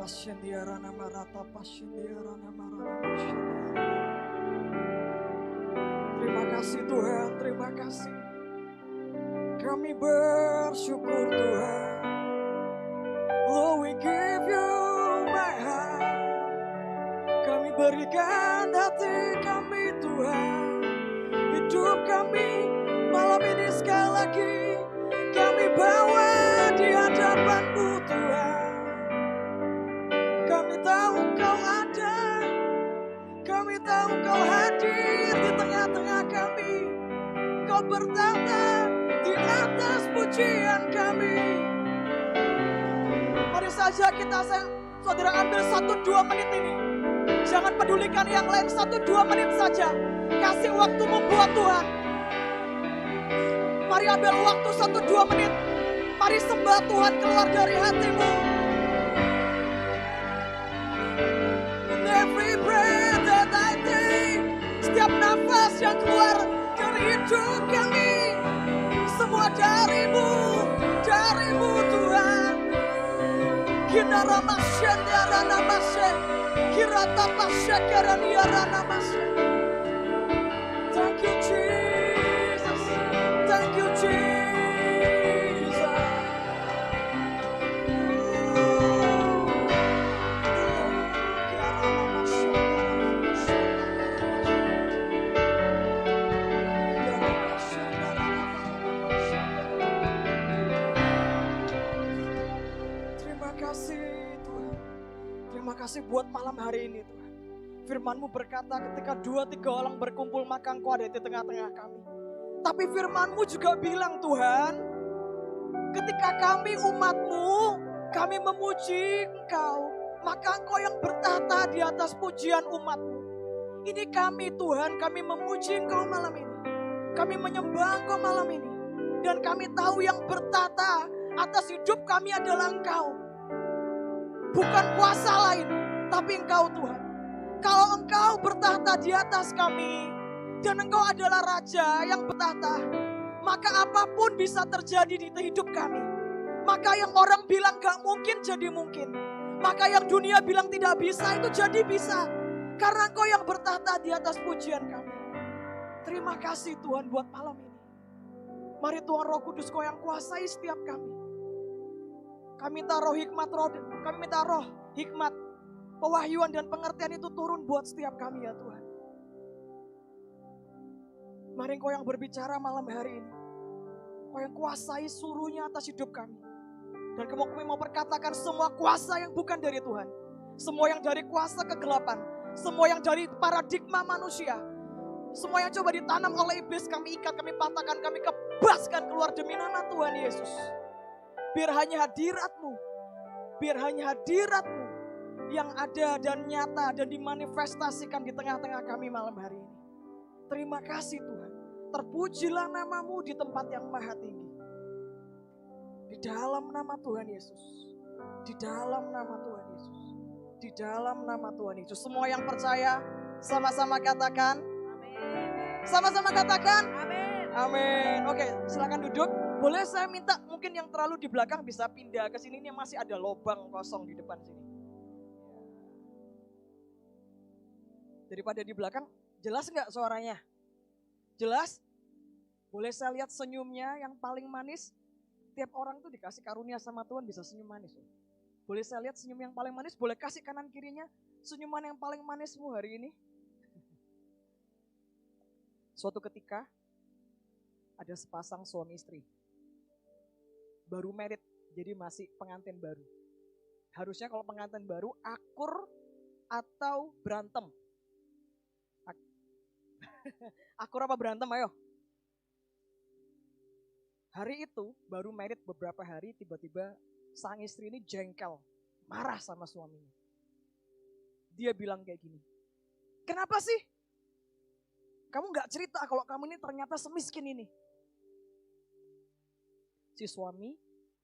Terima kasih Tuhan, terima kasih. Kami bersyukur Tuhan. Oh, we give you my heart. Kami berikan hati kami Tuhan. Hidup kami malam ini sekali lagi kami bawa di hadapan-Mu Tuhan. Kami tahu Engkau ada, kami tahu Engkau hadir di tengah-tengah kami. Engkau bertata di atas pujian kami. Mari saja kita saudara ambil 1-2 menit ini. Jangan pedulikan yang lain, 1-2 menit saja. Kasih waktumu buat Tuhan. Mari ambil waktu 1-2 menit. Mari sembah Tuhan keluar dari hatimu. In every breath that I take, setiap nafas yang keluar dari hidup kami, semua darimu Tuhan. Kinara masyen diarana masyen, kirata pasyen keraniarana masyen. Thank you Jesus, thank you Jesus. Terima kasih Tuhan. Terima kasih buat malam hari ini Tuhan. Firman-Mu berkata ketika 2-3 orang berkumpul maka Engkau ada di tengah-tengah kami. Tapi firman-Mu juga bilang Tuhan, ketika kami umat-Mu, kami memuji Engkau, maka Engkau yang bertata di atas pujian umat-Mu. Ini kami Tuhan, kami memuji Engkau malam ini. Kami menyembah Engkau malam ini. Dan kami tahu yang bertata atas hidup kami adalah Engkau. Bukan kuasa lain, tapi Engkau Tuhan. Kalau Engkau bertahta di atas kami, dan Engkau adalah Raja yang bertahta, maka apapun bisa terjadi di hidup kami. Maka yang orang bilang gak mungkin jadi mungkin. Maka yang dunia bilang tidak bisa itu jadi bisa. Karena Engkau yang bertahta di atas pujian kami. Terima kasih Tuhan buat malam ini. Mari Tuhan Roh Kudus Kau yang kuasai setiap kami. Kami minta roh hikmat, pewahyuan dan pengertian itu turun buat setiap kami ya Tuhan. Mari Engkau yang berbicara malam hari ini. Engkau yang kuasai suruhnya atas hidup kami. Dan kami mau perkatakan semua kuasa yang bukan dari Tuhan. Semua yang dari kuasa kegelapan. Semua yang dari paradigma manusia. Semua yang coba ditanam oleh iblis kami ikat, kami patahkan, kami kebaskan keluar demi nama Tuhan Yesus. Biar hanya hadirat-Mu. Biar hanya hadirat-Mu yang ada dan nyata dan dimanifestasikan di tengah-tengah kami malam hari ini. Terima kasih Tuhan. Terpujilah nama-Mu di tempat yang maha tinggi. Di dalam nama Tuhan Yesus. Di dalam nama Tuhan Yesus. Di dalam nama Tuhan Yesus. Semua yang percaya sama-sama katakan. Amin. Sama-sama katakan. Amin. Amin. Oke, silakan duduk. Boleh saya minta mungkin yang terlalu di belakang bisa pindah ke sini, ini masih ada lubang kosong di depan sini. Daripada di belakang, jelas nggak suaranya? Jelas? Boleh saya lihat senyumnya yang paling manis? Tiap orang tuh dikasih karunia sama Tuhan bisa senyum manis. Boleh saya lihat senyum yang paling manis? Boleh kasih kanan kirinya senyuman yang paling manismu hari ini? Suatu ketika ada sepasang suami istri. Baru married, jadi masih pengantin baru. Harusnya kalau pengantin baru akur atau berantem? Akur apa berantem, ayo? Hari itu baru married beberapa hari, tiba-tiba sang istri ini jengkel, marah sama suaminya. Dia bilang kayak gini, kenapa sih? Kamu gak cerita kalau kamu ini ternyata semiskin ini. Si suami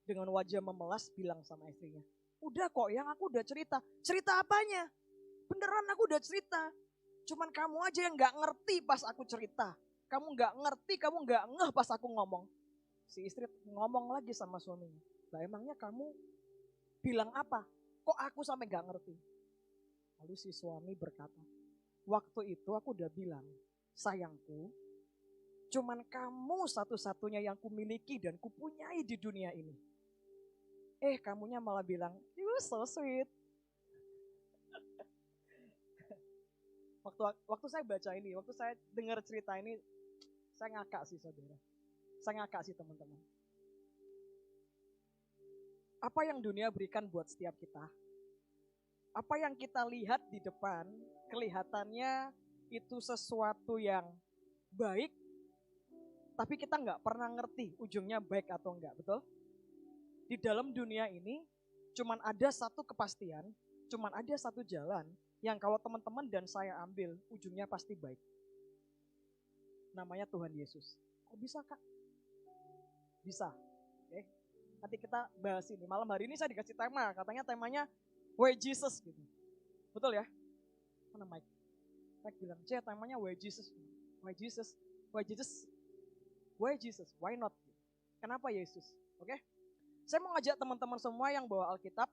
dengan wajah memelas bilang sama istrinya, udah kok yang aku udah cerita. Cerita apanya? Beneran aku udah cerita. Cuman kamu aja yang gak ngerti pas aku cerita. Kamu gak ngerti, kamu gak ngeh pas aku ngomong. Si istri ngomong lagi sama suaminya, lah emangnya kamu bilang apa? Kok aku sampai gak ngerti? Lalu si suami berkata, waktu itu aku udah bilang, sayangku, cuman kamu satu-satunya yang kumiliki dan kupunyai di dunia ini. Kamunya malah bilang, you so sweet. Waktu saya baca ini, waktu saya dengar cerita ini, saya ngakak sih saudara. Saya ngakak sih teman-teman. Apa yang dunia berikan buat setiap kita? Apa yang kita lihat di depan, kelihatannya itu sesuatu yang baik, tapi kita nggak pernah ngerti ujungnya baik atau enggak, betul? Di dalam dunia ini, cuman ada satu kepastian, cuman ada satu jalan, yang kalau teman-teman dan saya ambil, ujungnya pasti baik. Namanya Tuhan Yesus. Kok bisa Kak? Bisa. Oke. Nanti kita bahas ini. Malam hari ini saya dikasih tema, katanya temanya Why Jesus gitu. Betul ya? Mana Mike? Mike bilang, temanya Why Jesus. Why Jesus? Why Jesus? Why Jesus? Why not? Kenapa Yesus? Oke? Saya mau ngajak teman-teman semua yang bawa Alkitab,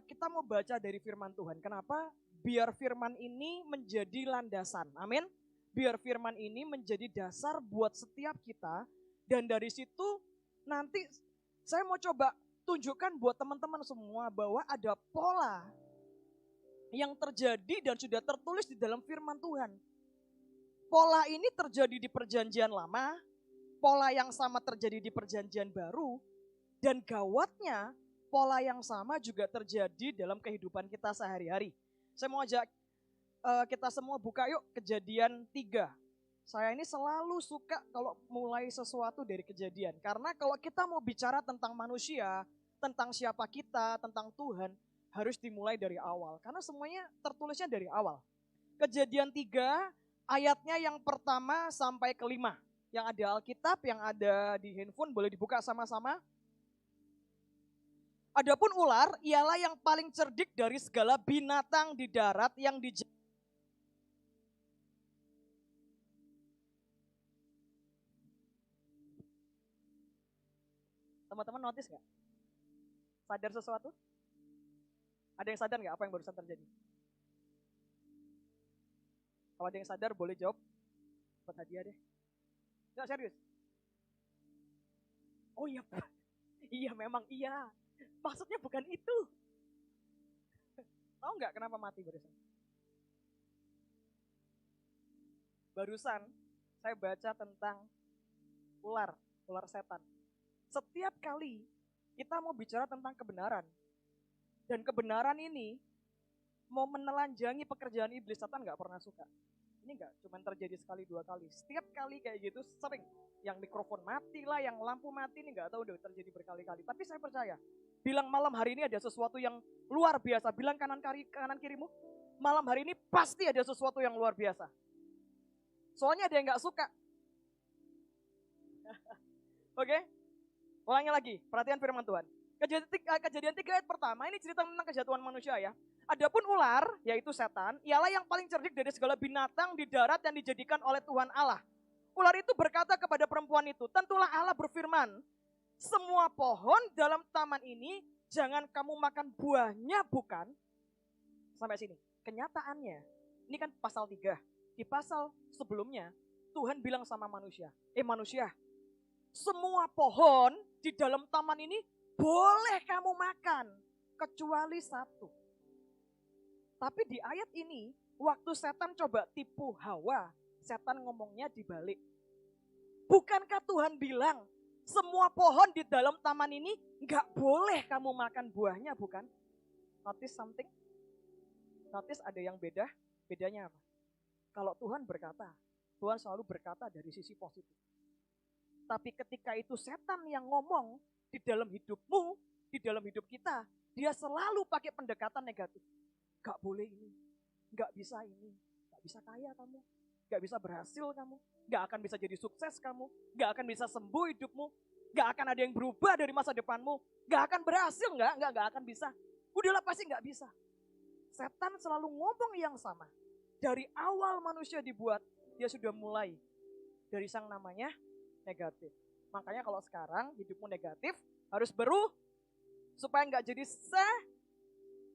kita mau baca dari firman Tuhan. Kenapa? Biar firman ini menjadi landasan. Amin. Biar firman ini menjadi dasar buat setiap kita. Dan dari situ nanti saya mau coba tunjukkan buat teman-teman semua bahwa ada pola yang terjadi dan sudah tertulis di dalam firman Tuhan. Pola ini terjadi di perjanjian lama, pola yang sama terjadi di perjanjian baru, dan gawatnya pola yang sama juga terjadi dalam kehidupan kita sehari-hari. Saya mau ajak kita semua buka yuk Kejadian 3. Saya ini selalu suka kalau mulai sesuatu dari Kejadian. Karena kalau kita mau bicara tentang manusia, tentang siapa kita, tentang Tuhan, harus dimulai dari awal. Karena semuanya tertulisnya dari awal. Kejadian 3 ayatnya yang pertama sampai ke-5. Yang ada Alkitab, yang ada di handphone boleh dibuka sama-sama. Adapun ular ialah yang paling cerdik dari segala binatang di darat yang Teman-teman notice gak? Sadar sesuatu? Ada yang sadar gak apa yang barusan terjadi? Kalau ada yang sadar boleh jawab. Buat hadiah deh. Nggak serius? Oh iya, iya memang iya. Maksudnya bukan itu. Tahu nggak kenapa mati barusan? Barusan saya baca tentang ular setan. Setiap kali kita mau bicara tentang kebenaran, dan kebenaran ini mau menelanjangi pekerjaan iblis, setan nggak pernah suka. Ini nggak cuma terjadi sekali dua kali. Setiap kali kayak gitu sering. Yang mikrofon mati lah, yang lampu mati, ini nggak tahu udah terjadi berkali-kali. Tapi saya percaya, bilang malam hari ini ada sesuatu yang luar biasa. Bilang kanan kirimu, malam hari ini pasti ada sesuatu yang luar biasa. Soalnya ada yang nggak suka. Oke? Ulangi lagi, perhatian firman Tuhan. Kejadian 3 ayat pertama, ini cerita tentang kejatuhan manusia ya. Adapun ular, yaitu setan, ialah yang paling cerdik dari segala binatang di darat yang dijadikan oleh Tuhan Allah. Ular itu berkata kepada perempuan itu, tentulah Allah berfirman, semua pohon dalam taman ini jangan kamu makan buahnya, bukan? Sampai sini. Kenyataannya, ini kan pasal 3. Di pasal sebelumnya, Tuhan bilang sama manusia, manusia, semua pohon di dalam taman ini boleh kamu makan, kecuali satu. Tapi di ayat ini, waktu setan coba tipu Hawa, setan ngomongnya dibalik. Bukankah Tuhan bilang, semua pohon di dalam taman ini gak boleh kamu makan buahnya, bukan? Notice something? Notice ada yang beda? Bedanya apa? Kalau Tuhan berkata, Tuhan selalu berkata dari sisi positif. Tapi ketika itu setan yang ngomong di dalam hidupmu, di dalam hidup kita, dia selalu pakai pendekatan negatif. Gak boleh ini, gak bisa ini, gak bisa kaya kamu, gak bisa berhasil kamu, gak akan bisa jadi sukses kamu, gak akan bisa sembuh hidupmu, gak akan ada yang berubah dari masa depanmu, gak akan berhasil, gak akan bisa. Udahlah pasti gak bisa. Setan selalu ngomong yang sama. Dari awal manusia dibuat, dia sudah mulai dari sang namanya negatif. Makanya kalau sekarang hidupmu negatif, harus berubah supaya gak jadi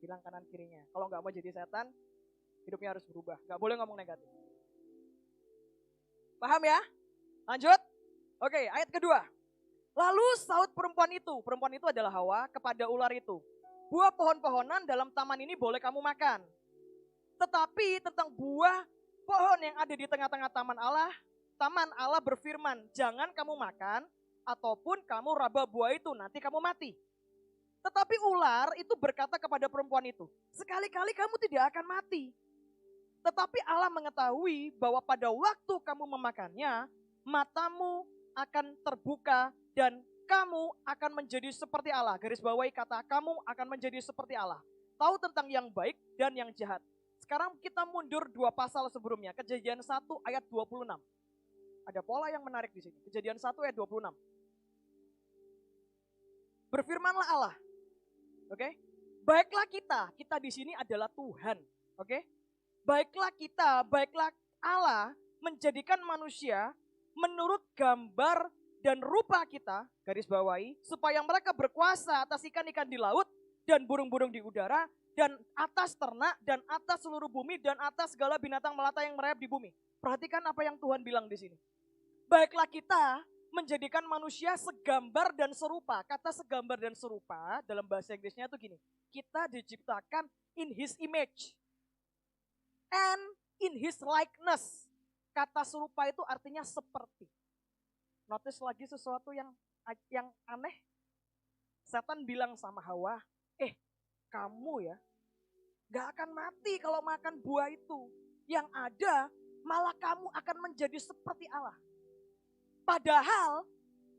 Bilang kanan kirinya. Kalau nggak mau jadi setan, hidupnya harus berubah. Nggak boleh ngomong negatif. Paham ya? Lanjut. Oke, ayat kedua. Lalu saut perempuan itu adalah Hawa, kepada ular itu. Buah pohon-pohonan dalam taman ini boleh kamu makan. Tetapi tentang buah pohon yang ada di tengah-tengah taman Allah berfirman, jangan kamu makan, ataupun kamu raba buah itu, nanti kamu mati. Tetapi ular itu berkata kepada perempuan itu, sekali-kali kamu tidak akan mati. Tetapi Allah mengetahui bahwa pada waktu kamu memakannya, matamu akan terbuka dan kamu akan menjadi seperti Allah. Garis bawahi kata kamu akan menjadi seperti Allah. Tahu tentang yang baik dan yang jahat. Sekarang kita mundur 2 pasal sebelumnya. Kejadian 1 ayat 26. Ada pola yang menarik di sini. Kejadian 1 ayat 26. Berfirmanlah Allah. Oke? Baiklah kita di sini adalah Tuhan. Oke? Baiklah Allah menjadikan manusia menurut gambar dan rupa kita, garis bawahi, supaya mereka berkuasa atas ikan-ikan di laut dan burung-burung di udara dan atas ternak dan atas seluruh bumi dan atas segala binatang melata yang merayap di bumi. Perhatikan apa yang Tuhan bilang di sini. Baiklah kita menjadikan manusia segambar dan serupa. Kata segambar dan serupa dalam bahasa Inggrisnya itu gini. Kita diciptakan in His image and in His likeness. Kata serupa itu artinya seperti. Notice lagi sesuatu yang aneh. Setan bilang sama Hawa, kamu ya gak akan mati kalau makan buah itu. Yang ada malah kamu akan menjadi seperti Allah. Padahal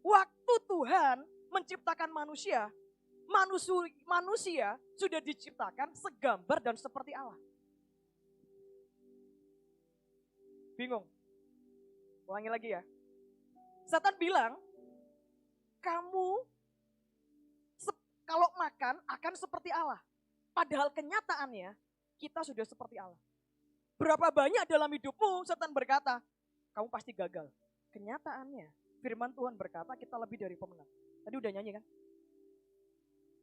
waktu Tuhan menciptakan manusia sudah diciptakan segambar dan seperti Allah. Bingung? Ulangi lagi ya. Setan bilang, kamu kalau makan akan seperti Allah. Padahal kenyataannya kita sudah seperti Allah. Berapa banyak dalam hidupmu setan berkata, kamu pasti gagal. Kenyataannya firman Tuhan berkata kita lebih dari pemenang. Tadi udah nyanyi kan?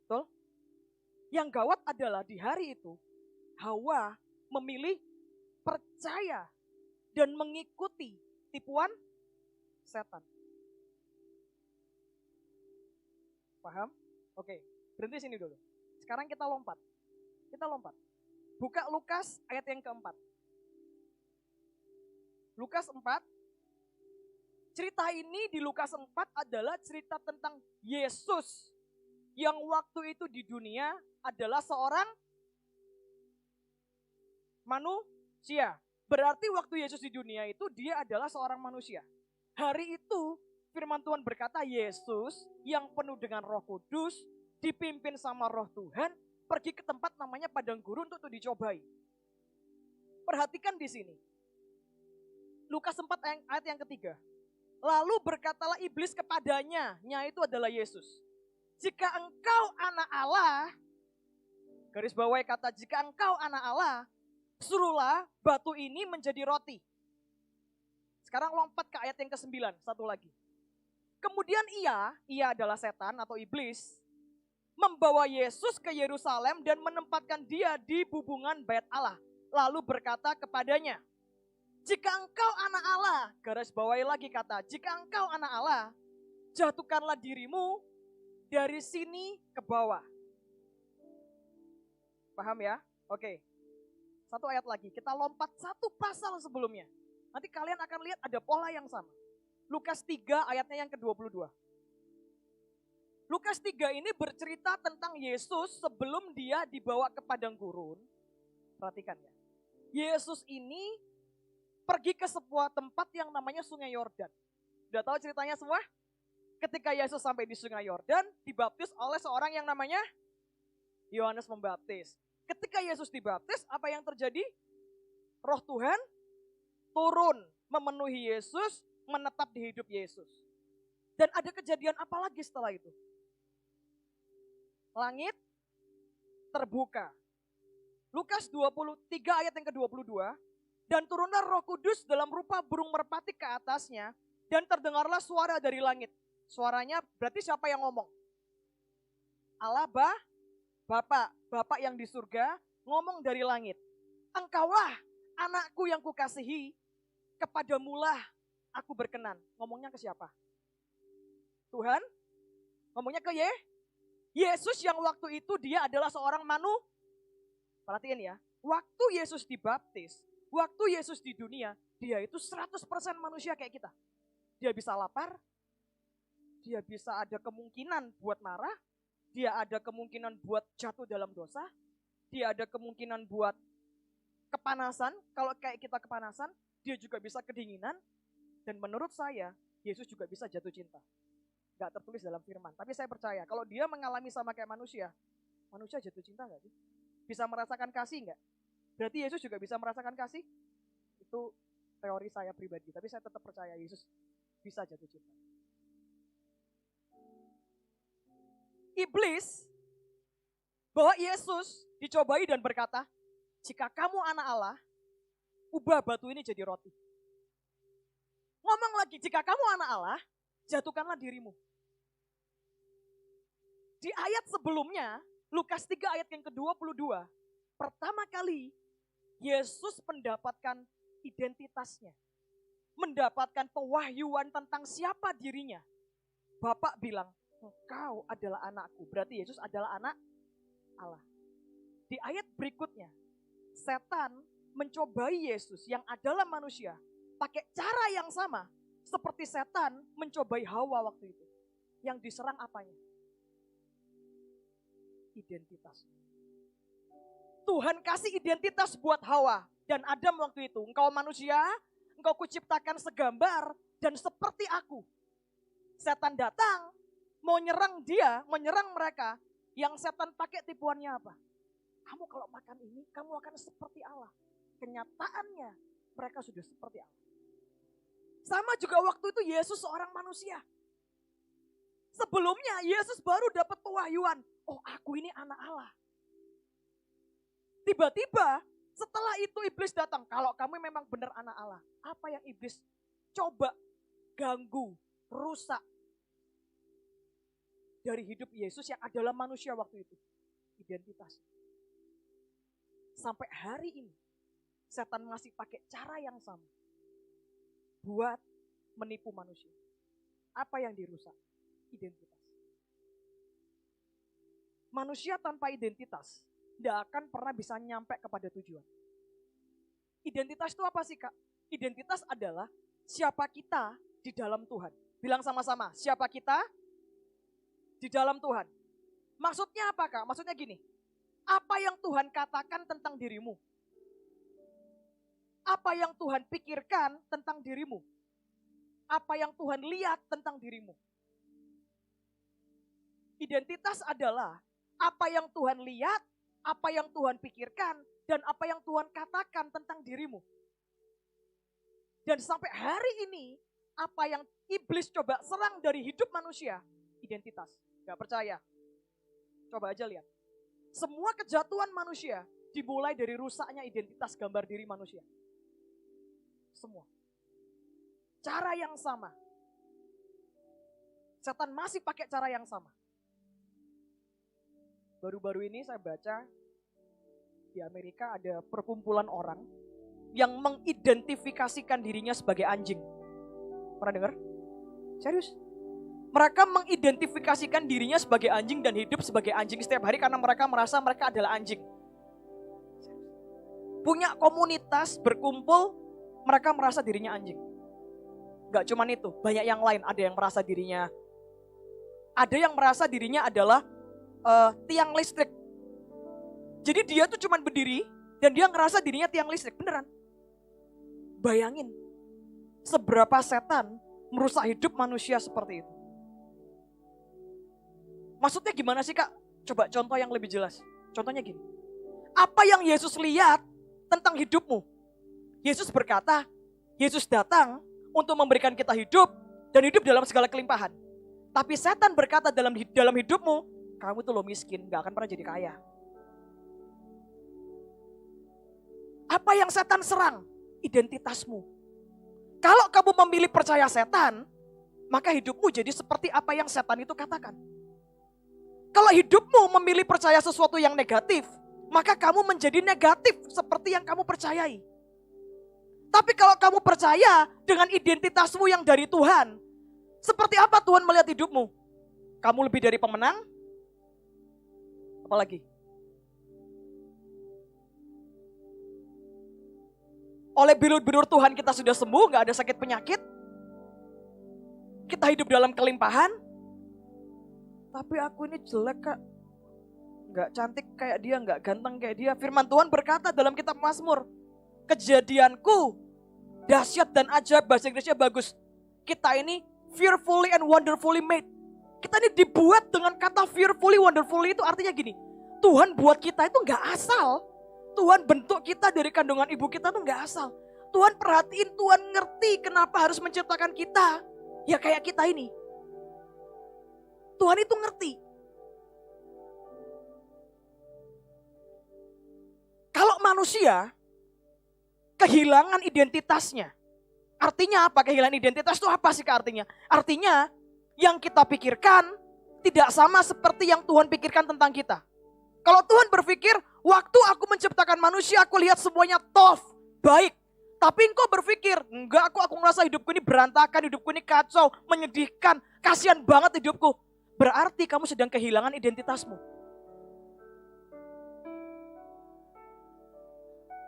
Betul? Yang gawat adalah di hari itu Hawa memilih percaya dan mengikuti tipuan setan. Paham? Oke, berhenti sini dulu. Sekarang kita lompat. Buka Lukas ayat yang keempat. Lukas 4. Cerita ini di Lukas 4 adalah cerita tentang Yesus yang waktu itu di dunia adalah seorang manusia. Berarti waktu Yesus di dunia itu dia adalah seorang manusia. Hari itu firman Tuhan berkata Yesus yang penuh dengan Roh Kudus dipimpin sama Roh Tuhan pergi ke tempat namanya padang gurun untuk dicobai. Perhatikan di sini. Lukas 4 ayat yang ketiga. Lalu berkatalah iblis kepadanya, itu adalah Yesus. Jika engkau anak Allah, garis bawahi kata jika engkau anak Allah, suruhlah batu ini menjadi roti. Sekarang lompat ke ayat yang ke-9, satu lagi. Kemudian ia adalah setan atau iblis, membawa Yesus ke Yerusalem dan menempatkan dia di bubungan bait Allah. Lalu berkata kepadanya, jika engkau anak Allah, garis bawahi lagi kata, jika engkau anak Allah, jatuhkanlah dirimu dari sini ke bawah. Paham ya? Oke. Satu ayat lagi, kita lompat satu pasal sebelumnya. Nanti kalian akan lihat ada pola yang sama. Lukas 3 ayatnya yang ke-22. Lukas 3 ini bercerita tentang Yesus sebelum dia dibawa ke padang gurun. Perhatikan ya. Yesus ini pergi ke sebuah tempat yang namanya Sungai Yordan. Udah tahu ceritanya semua? Ketika Yesus sampai di Sungai Yordan, dibaptis oleh seorang yang namanya Yohanes Pembaptis. Ketika Yesus dibaptis, apa yang terjadi? Roh Tuhan turun, memenuhi Yesus, menetap di hidup Yesus. Dan ada kejadian apa lagi setelah itu? Langit terbuka. Lukas 23 ayat yang ke-22. Dan turunlah Roh Kudus dalam rupa burung merpati ke atasnya. Dan terdengarlah suara dari langit. Suaranya berarti siapa yang ngomong? Allah Bapak yang di surga ngomong dari langit. Engkaulah anakku yang kukasihi, kepadamulah aku berkenan. Ngomongnya ke siapa? Tuhan? Ngomongnya ke Yesus yang waktu itu dia adalah seorang Perhatiin ya, waktu Yesus dibaptis, waktu Yesus di dunia, dia itu 100% manusia kayak kita. Dia bisa lapar, dia bisa ada kemungkinan buat marah, dia ada kemungkinan buat jatuh dalam dosa, dia ada kemungkinan buat kepanasan, kalau kayak kita kepanasan, dia juga bisa kedinginan, dan menurut saya, Yesus juga bisa jatuh cinta. Gak tertulis dalam firman, tapi saya percaya, kalau dia mengalami sama kayak manusia jatuh cinta gak sih? Bisa merasakan kasih gak? Berarti Yesus juga bisa merasakan kasih? Itu teori saya pribadi, tapi saya tetap percaya Yesus bisa jatuh cinta. Iblis bahwa Yesus dicobai dan berkata, jika kamu anak Allah, ubah batu ini jadi roti. Ngomong lagi, jika kamu anak Allah, jatuhkanlah dirimu. Di ayat sebelumnya, Lukas 3 ayat yang ke-22, pertama kali Yesus mendapatkan identitasnya. Mendapatkan pewahyuan tentang siapa dirinya. Bapak bilang, engkau adalah anakku. Berarti Yesus adalah anak Allah. Di ayat berikutnya, setan mencobai Yesus yang adalah manusia pakai cara yang sama seperti setan mencobai Hawa waktu itu. Yang diserang apanya? Identitas. Tuhan kasih identitas buat Hawa dan Adam waktu itu. Engkau manusia, engkau kuciptakan segambar dan seperti aku. Setan datang, mau nyerang dia, menyerang mereka. Yang setan pakai tipuannya apa? Kamu kalau makan ini, kamu akan seperti Allah. Kenyataannya, mereka sudah seperti Allah. Sama juga waktu itu Yesus seorang manusia. Sebelumnya Yesus baru dapat pewahyuan. Oh, aku ini anak Allah. Tiba-tiba setelah itu iblis datang. Kalau kamu memang benar anak Allah. Apa yang iblis coba ganggu, rusak dari hidup Yesus yang adalah manusia waktu itu? Identitas. Sampai hari ini setan masih pakai cara yang sama buat menipu manusia. Apa yang dirusak? Identitas. Manusia tanpa identitas tidak akan pernah bisa nyampe kepada tujuan. Identitas itu apa sih, Kak? Identitas adalah siapa kita di dalam Tuhan. Bilang sama-sama, siapa kita di dalam Tuhan. Maksudnya apa, Kak? Maksudnya gini, apa yang Tuhan katakan tentang dirimu? Apa yang Tuhan pikirkan tentang dirimu? Apa yang Tuhan lihat tentang dirimu? Identitas adalah apa yang Tuhan lihat, apa yang Tuhan pikirkan, dan apa yang Tuhan katakan tentang dirimu. Dan sampai hari ini, apa yang iblis coba serang dari hidup manusia, identitas. Gak percaya? Coba aja lihat. Semua kejatuhan manusia dimulai dari rusaknya identitas gambar diri manusia. Semua. Cara yang sama. Setan masih pakai cara yang sama. Baru-baru ini saya baca di Amerika ada perkumpulan orang yang mengidentifikasikan dirinya sebagai anjing. Pernah dengar? Serius? Mereka mengidentifikasikan dirinya sebagai anjing dan hidup sebagai anjing setiap hari karena mereka merasa mereka adalah anjing. Punya komunitas, berkumpul, mereka merasa dirinya anjing. Gak cuman itu, banyak yang lain. Ada yang merasa dirinya adalah tiang listrik. Jadi dia tuh cuman berdiri dan dia ngerasa dirinya tiang listrik. Beneran. Bayangin, seberapa setan merusak hidup manusia seperti itu. Maksudnya gimana sih, Kak? Coba contoh yang lebih jelas. Contohnya gini. Apa yang Yesus lihat tentang hidupmu? Yesus berkata, Yesus datang untuk memberikan kita hidup dan hidup dalam segala kelimpahan. Tapi setan berkata dalam hidupmu, kamu tuh lo miskin, gak akan pernah jadi kaya. Apa yang setan serang? Identitasmu. Kalau kamu memilih percaya setan, maka hidupmu jadi seperti apa yang setan itu katakan. Kalau hidupmu memilih percaya sesuatu yang negatif, maka kamu menjadi negatif seperti yang kamu percayai. Tapi kalau kamu percaya dengan identitasmu yang dari Tuhan, seperti apa Tuhan melihat hidupmu? Kamu lebih dari pemenang? Apalagi? Oleh bilur-bilur Tuhan kita sudah sembuh, gak ada sakit penyakit. Kita hidup dalam kelimpahan. Tapi aku ini jelek kak. Gak cantik kayak dia, gak ganteng kayak dia. Firman Tuhan berkata dalam kitab Mazmur, kejadianku dahsyat dan ajaib, bahasa Inggrisnya bagus. Kita ini fearfully and wonderfully made. Kita ini dibuat dengan kata fearfully, wonderfully itu artinya gini. Tuhan buat kita itu gak asal. Tuhan bentuk kita dari kandungan ibu kita tuh gak asal. Tuhan perhatiin, Tuhan ngerti kenapa harus menciptakan kita. Ya kayak kita ini. Tuhan itu ngerti. Kalau manusia kehilangan identitasnya. Artinya apa kehilangan identitas itu apa sih artinya? Artinya yang kita pikirkan tidak sama seperti yang Tuhan pikirkan tentang kita. Kalau Tuhan berpikir, waktu aku menciptakan manusia, aku lihat semuanya tough, baik. Tapi engkau berpikir, enggak aku merasa hidupku ini berantakan, hidupku ini kacau, menyedihkan, kasihan banget hidupku. Berarti kamu sedang kehilangan identitasmu.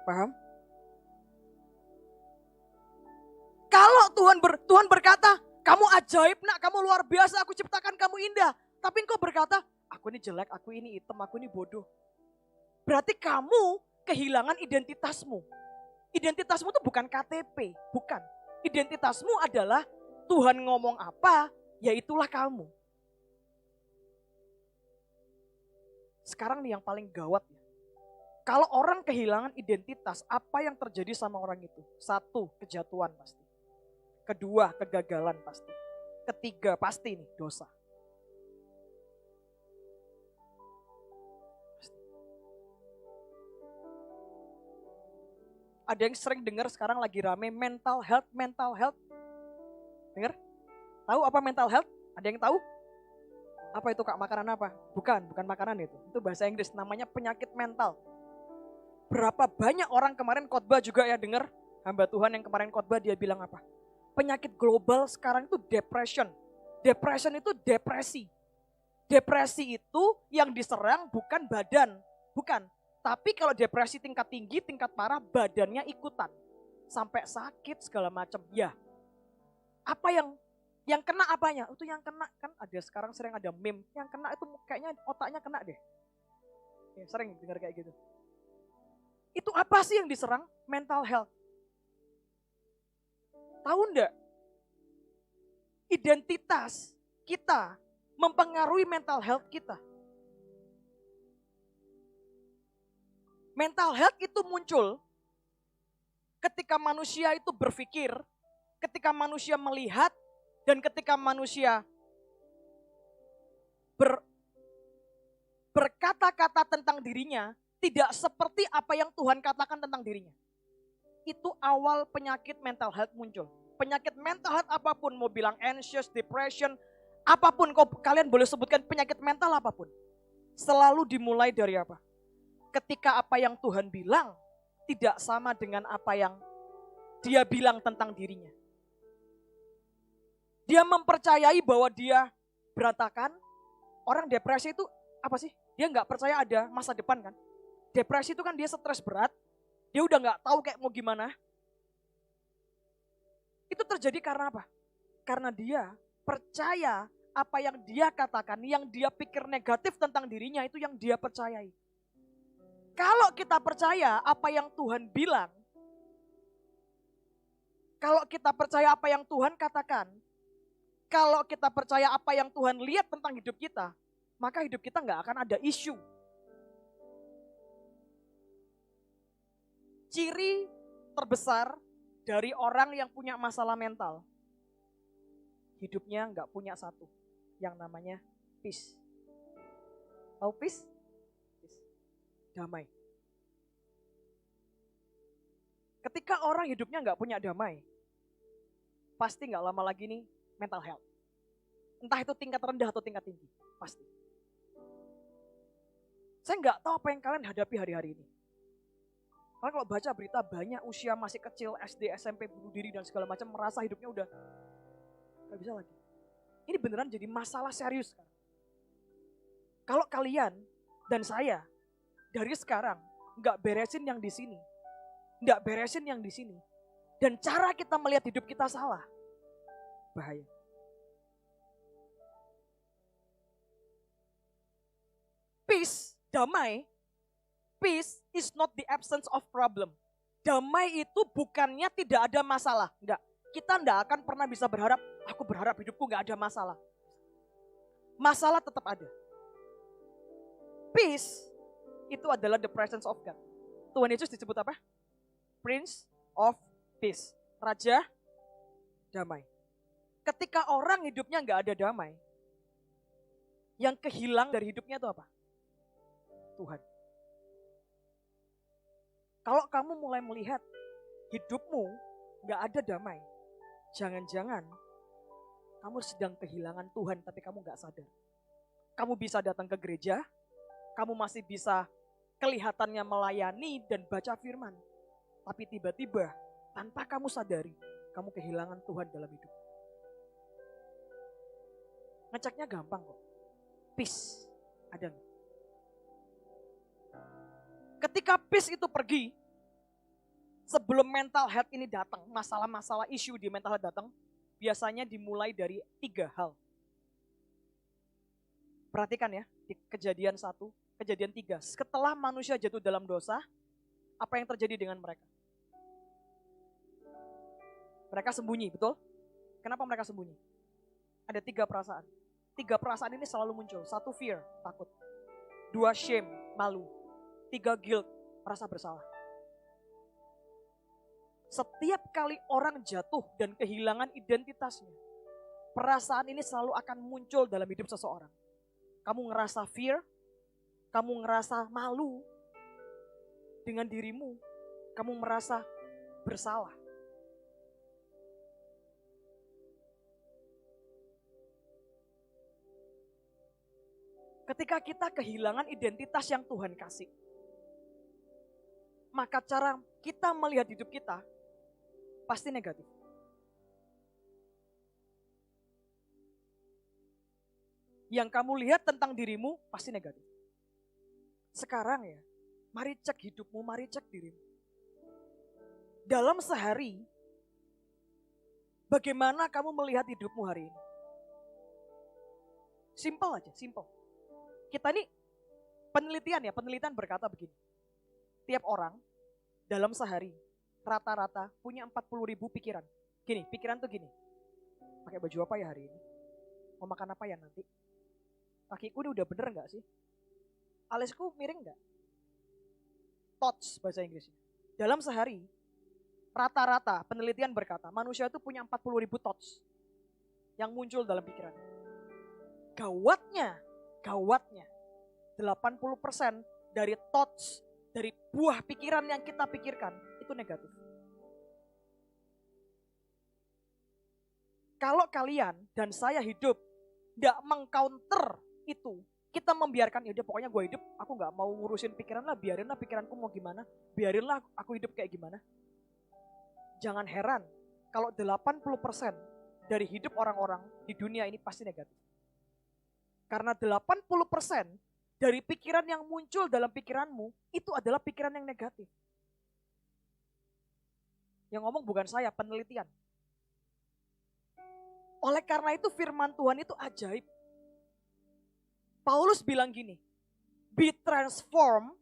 Paham? Kalau Tuhan berkata, kamu ajaib nak, kamu luar biasa, aku ciptakan kamu indah. Tapi engkau berkata, aku ini jelek, aku ini hitam, aku ini bodoh. Berarti kamu kehilangan identitasmu. Identitasmu itu bukan KTP, bukan. Identitasmu adalah Tuhan ngomong apa, ya itulah kamu. Sekarang nih yang paling gawat ya. Kalau orang kehilangan identitas, apa yang terjadi sama orang itu? Satu, kejatuhan pasti. Kedua, kegagalan pasti. Ketiga, pasti nih dosa. Ada yang sering dengar sekarang lagi rame mental health. Dengar? Tahu apa mental health? Ada yang tahu? Apa itu kak, makanan apa? Bukan makanan itu. Itu bahasa Inggris, namanya penyakit mental. Berapa banyak orang kemarin khotbah juga ya dengar? Hamba Tuhan yang kemarin khotbah dia bilang apa? Penyakit global sekarang itu depression. Depression itu depresi. Depresi itu yang diserang bukan badan, bukan. Tapi kalau depresi tingkat tinggi, tingkat parah, badannya ikutan. Sampai sakit segala macam. Ya, apa yang kena apanya? Itu yang kena kan ada sekarang sering ada meme. Yang kena itu kayaknya otaknya kena deh. Ya, sering dengar kayak gitu. Itu apa sih yang diserang? Mental health. Tahu enggak? Identitas kita mempengaruhi mental health kita. Mental health itu muncul ketika manusia itu berpikir, ketika manusia melihat, dan ketika manusia berkata-kata tentang dirinya, tidak seperti apa yang Tuhan katakan tentang dirinya. Itu awal penyakit mental health muncul. Penyakit mental health apapun, mau bilang anxious, depression, apapun, kalian boleh sebutkan penyakit mental apapun. Selalu dimulai dari apa? Ketika apa yang Tuhan bilang tidak sama dengan apa yang dia bilang tentang dirinya. Dia mempercayai bahwa dia berantakan. Orang depresi itu apa sih? Dia nggak percaya ada masa depan kan? Depresi itu kan dia stres berat, dia udah nggak tahu kayak mau gimana. Itu terjadi karena apa? Karena dia percaya apa yang dia katakan, yang dia pikir negatif tentang dirinya itu yang dia percayai. Kalau kita percaya apa yang Tuhan bilang, kalau kita percaya apa yang Tuhan katakan, kalau kita percaya apa yang Tuhan lihat tentang hidup kita, maka hidup kita nggak akan ada isu. Ciri terbesar dari orang yang punya masalah mental, hidupnya nggak punya satu, yang namanya peace. Tahu peace? Damai. Ketika orang hidupnya nggak punya damai, pasti nggak lama lagi nih mental health. Entah itu tingkat rendah atau tingkat tinggi, pasti. Saya nggak tahu apa yang kalian hadapi hari-hari ini. Karena kalau baca berita banyak usia masih kecil, SD, SMP, bunuh diri dan segala macam, merasa hidupnya udah nggak bisa lagi. Ini beneran jadi masalah serius sekarang. Kalau kalian dan saya dari sekarang nggak beresin yang di sini, nggak beresin yang di sini, dan cara kita melihat hidup kita salah, bahaya. Peace, damai, peace is not the absence of problem. Damai itu bukannya tidak ada masalah, enggak. Kita enggak akan pernah bisa berharap, aku berharap hidupku enggak ada masalah. Masalah tetap ada. Peace itu adalah the presence of God. Tuhan Yesus disebut apa? Prince of Peace. Raja damai. Ketika orang hidupnya enggak ada damai, yang kehilang dari hidupnya itu apa? Tuhan. Kalau kamu mulai melihat hidupmu gak ada damai, jangan-jangan kamu sedang kehilangan Tuhan tapi kamu gak sadar. Kamu bisa datang ke gereja, kamu masih bisa kelihatannya melayani dan baca firman. Tapi tiba-tiba tanpa kamu sadari, kamu kehilangan Tuhan dalam hidup. Ngeceknya gampang kok. Peace, ada gak? Ketika peace itu pergi, sebelum mental health ini datang, masalah-masalah isu di mental health datang, biasanya dimulai dari 3 hal. Perhatikan ya, di Kejadian 1, Kejadian 3. Setelah manusia jatuh dalam dosa, apa yang terjadi dengan mereka? Mereka sembunyi, betul? Kenapa mereka sembunyi? Ada 3 perasaan. 3 perasaan ini selalu muncul. 1 fear, takut. 2 shame, malu. 3 guilt, rasa bersalah. Setiap kali orang jatuh dan kehilangan identitasnya, perasaan ini selalu akan muncul dalam hidup seseorang. Kamu ngerasa fear, kamu ngerasa malu dengan dirimu, kamu merasa bersalah. Ketika kita kehilangan identitas yang Tuhan kasih, maka cara kita melihat hidup kita pasti negatif. Yang kamu lihat tentang dirimu pasti negatif. Sekarang ya, mari cek hidupmu, mari cek dirimu. Dalam sehari, bagaimana kamu melihat hidupmu hari ini? Simple aja, simple. Kita ini penelitian berkata begini. Tiap orang dalam sehari rata-rata punya 40.000 pikiran. Gini, pikiran tuh gini. Pakai baju apa ya hari ini? Mau makan apa ya nanti? Kakiku ini udah bener gak sih? Alisku miring gak? Thoughts bahasa Inggrisnya. Dalam sehari, rata-rata penelitian berkata manusia itu punya 40.000 thoughts yang muncul dalam pikiran. Gawatnya 80% dari thoughts, dari buah pikiran yang kita pikirkan, itu negatif. Kalau kalian dan saya hidup, tidak mengcounter itu, kita membiarkan, yaudah pokoknya gue hidup, aku gak mau ngurusin pikiran lah, biarinlah pikiranku mau gimana, biarinlah aku hidup kayak gimana. Jangan heran, kalau 80% dari hidup orang-orang di dunia ini pasti negatif. Karena 80% dari pikiran yang muncul dalam pikiranmu, itu adalah pikiran yang negatif. Yang ngomong bukan saya, penelitian. Oleh karena itu firman Tuhan itu ajaib. Paulus bilang gini, be transformed,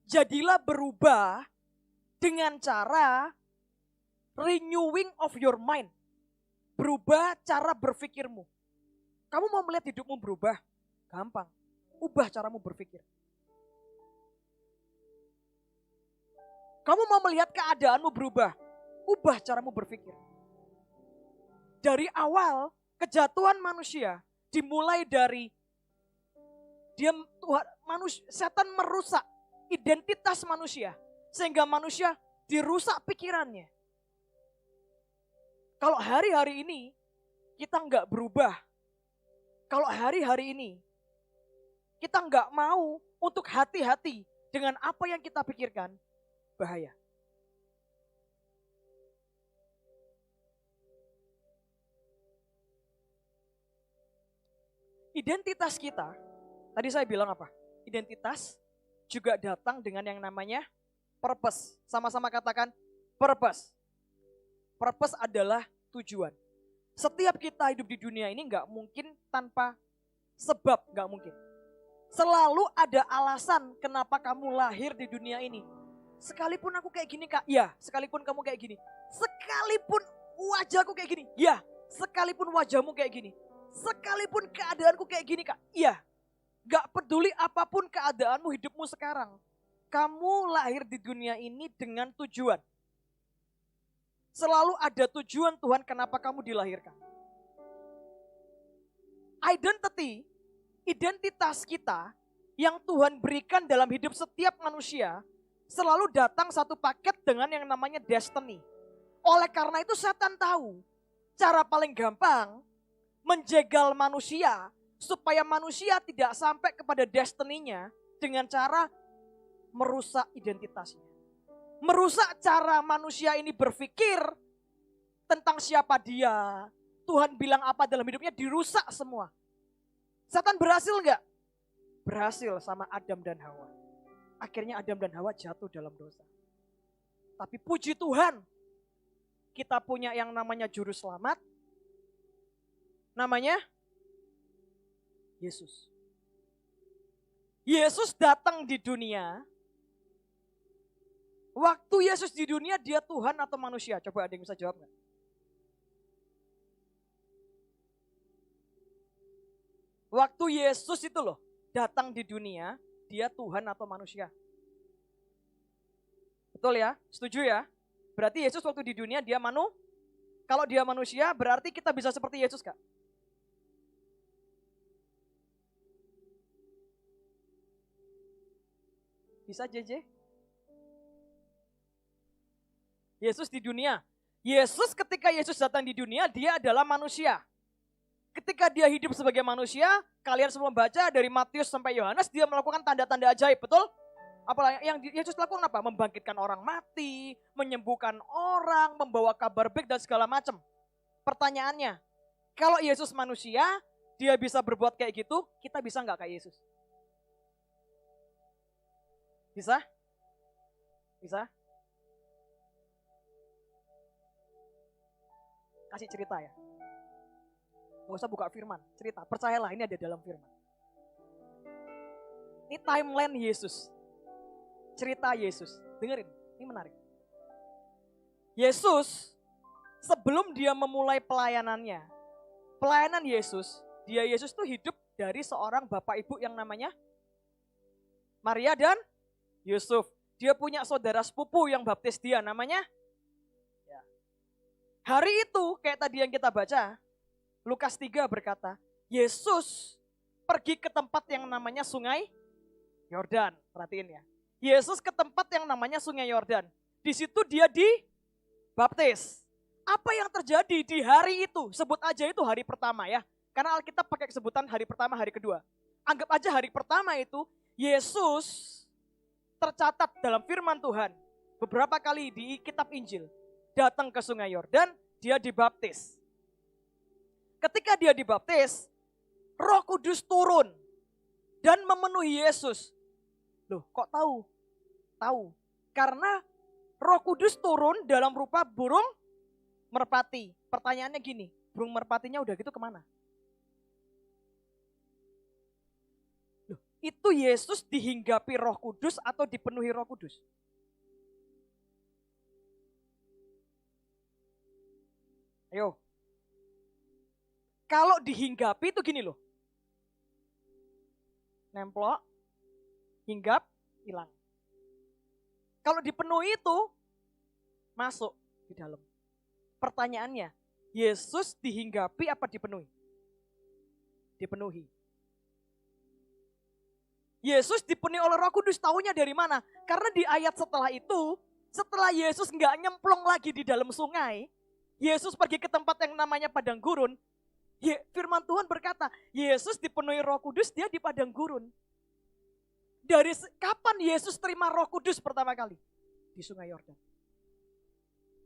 jadilah berubah dengan cara renewing of your mind. Berubah cara berpikirmu. Kamu mau melihat hidupmu berubah? Gampang. Ubah caramu berpikir. Kamu mau melihat keadaanmu berubah? Ubah caramu berpikir. Dari awal kejatuhan manusia dimulai dari setan merusak identitas manusia sehingga manusia dirusak pikirannya. Kalau hari-hari ini kita nggak berubah, kalau hari-hari ini kita nggak mau untuk hati-hati dengan apa yang kita pikirkan, bahaya. Identitas kita, tadi saya bilang apa? Identitas juga datang dengan yang namanya purpose. Sama-sama katakan purpose. Purpose adalah tujuan. Setiap kita hidup di dunia ini nggak mungkin tanpa sebab, nggak mungkin. Selalu ada alasan kenapa kamu lahir di dunia ini. Sekalipun aku kayak gini kak, ya. Sekalipun kamu kayak gini. Sekalipun wajahku kayak gini, ya. Sekalipun wajahmu kayak gini. Sekalipun keadaanku kayak gini kak, iya. Gak peduli apapun keadaanmu, hidupmu sekarang. Kamu lahir di dunia ini dengan tujuan. Selalu ada tujuan Tuhan kenapa kamu dilahirkan. Identitas kita yang Tuhan berikan dalam hidup setiap manusia selalu datang satu paket dengan yang namanya destiny. Oleh karena itu setan tahu cara paling gampang menjegal manusia supaya manusia tidak sampai kepada destiny-nya dengan cara merusak identitasnya. Merusak cara manusia ini berpikir tentang siapa dia. Tuhan bilang apa dalam hidupnya, dirusak semua. Setan berhasil enggak? Berhasil sama Adam dan Hawa. Akhirnya Adam dan Hawa jatuh dalam dosa. Tapi puji Tuhan, kita punya yang namanya juru selamat. Namanya Yesus. Yesus datang di dunia. Waktu Yesus di dunia, dia Tuhan atau manusia? Coba ada yang bisa jawab nggak? Waktu Yesus itu loh, datang di dunia, dia Tuhan atau manusia? Betul ya? Setuju ya? Berarti Yesus waktu di dunia, dia kalau dia manusia, berarti kita bisa seperti Yesus kak? Bisa JJ? Yesus di dunia. Yesus ketika Yesus datang di dunia, dia adalah manusia. Ketika dia hidup sebagai manusia, kalian semua baca dari Matius sampai Yohanes, dia melakukan tanda-tanda ajaib, betul? Apalagi yang Yesus lakukan apa? Membangkitkan orang mati, menyembuhkan orang, membawa kabar baik dan segala macam. Pertanyaannya, kalau Yesus manusia, dia bisa berbuat kayak gitu, kita bisa nggak kayak Yesus? Bisa? Bisa? Kasih cerita ya. Gak usah buka firman, cerita. Percayalah ini ada dalam firman. Ini timeline Yesus. Cerita Yesus. Dengerin, ini menarik. Yesus, sebelum dia memulai pelayanan Yesus tuh hidup dari seorang bapak ibu yang namanya Maria dan Yusuf. Dia punya saudara sepupu yang baptis dia, namanya ya. Hari itu, kayak tadi yang kita baca, Lukas 3 berkata, Yesus pergi ke tempat yang namanya Sungai Yordan. Perhatiin ya. Yesus ke tempat yang namanya Sungai Yordan. Di situ dia dibaptis. Apa yang terjadi di hari itu? Sebut aja itu hari pertama ya. Karena Alkitab pakai sebutan hari pertama, hari kedua. Anggap aja hari pertama itu, Yesus tercatat dalam firman Tuhan beberapa kali di kitab Injil. Datang ke Sungai Yordan, dia dibaptis. Ketika dia dibaptis, Roh Kudus turun dan memenuhi Yesus. Loh, kok tahu? Tahu. Karena Roh Kudus turun dalam rupa burung merpati. Pertanyaannya gini, burung merpatinya udah gitu kemana? Loh, itu Yesus dihinggapi Roh Kudus atau dipenuhi Roh Kudus? Ayo. Kalau dihinggapi itu gini loh. Nemplok, hinggap, hilang. Kalau dipenuhi itu, masuk di dalam. Pertanyaannya, Yesus dihinggapi apa dipenuhi? Dipenuhi. Yesus dipenuhi oleh Roh Kudus, tahunya dari mana? Karena di ayat setelah itu, setelah Yesus nggak nyemplung lagi di dalam sungai, Yesus pergi ke tempat yang namanya padang gurun, Firman Tuhan berkata, Yesus dipenuhi Roh Kudus, dia di padang gurun. Dari kapan Yesus terima Roh Kudus pertama kali? Di Sungai Yordan.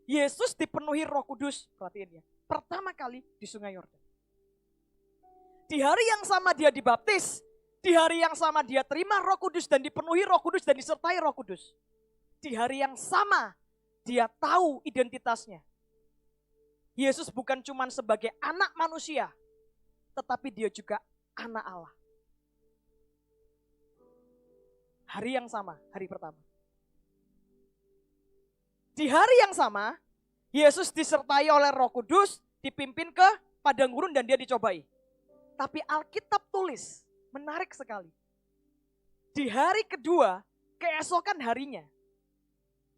Yesus dipenuhi Roh Kudus, perhatiin ya, pertama kali di Sungai Yordan. Di hari yang sama dia dibaptis, di hari yang sama dia terima Roh Kudus dan dipenuhi Roh Kudus dan disertai Roh Kudus. Di hari yang sama dia tahu identitasnya. Yesus bukan cuma sebagai anak manusia, tetapi dia juga anak Allah. Hari yang sama, hari pertama. Di hari yang sama, Yesus disertai oleh Roh Kudus, dipimpin ke padang gurun dan dia dicobai. Tapi Alkitab tulis, menarik sekali. Di hari kedua, keesokan harinya,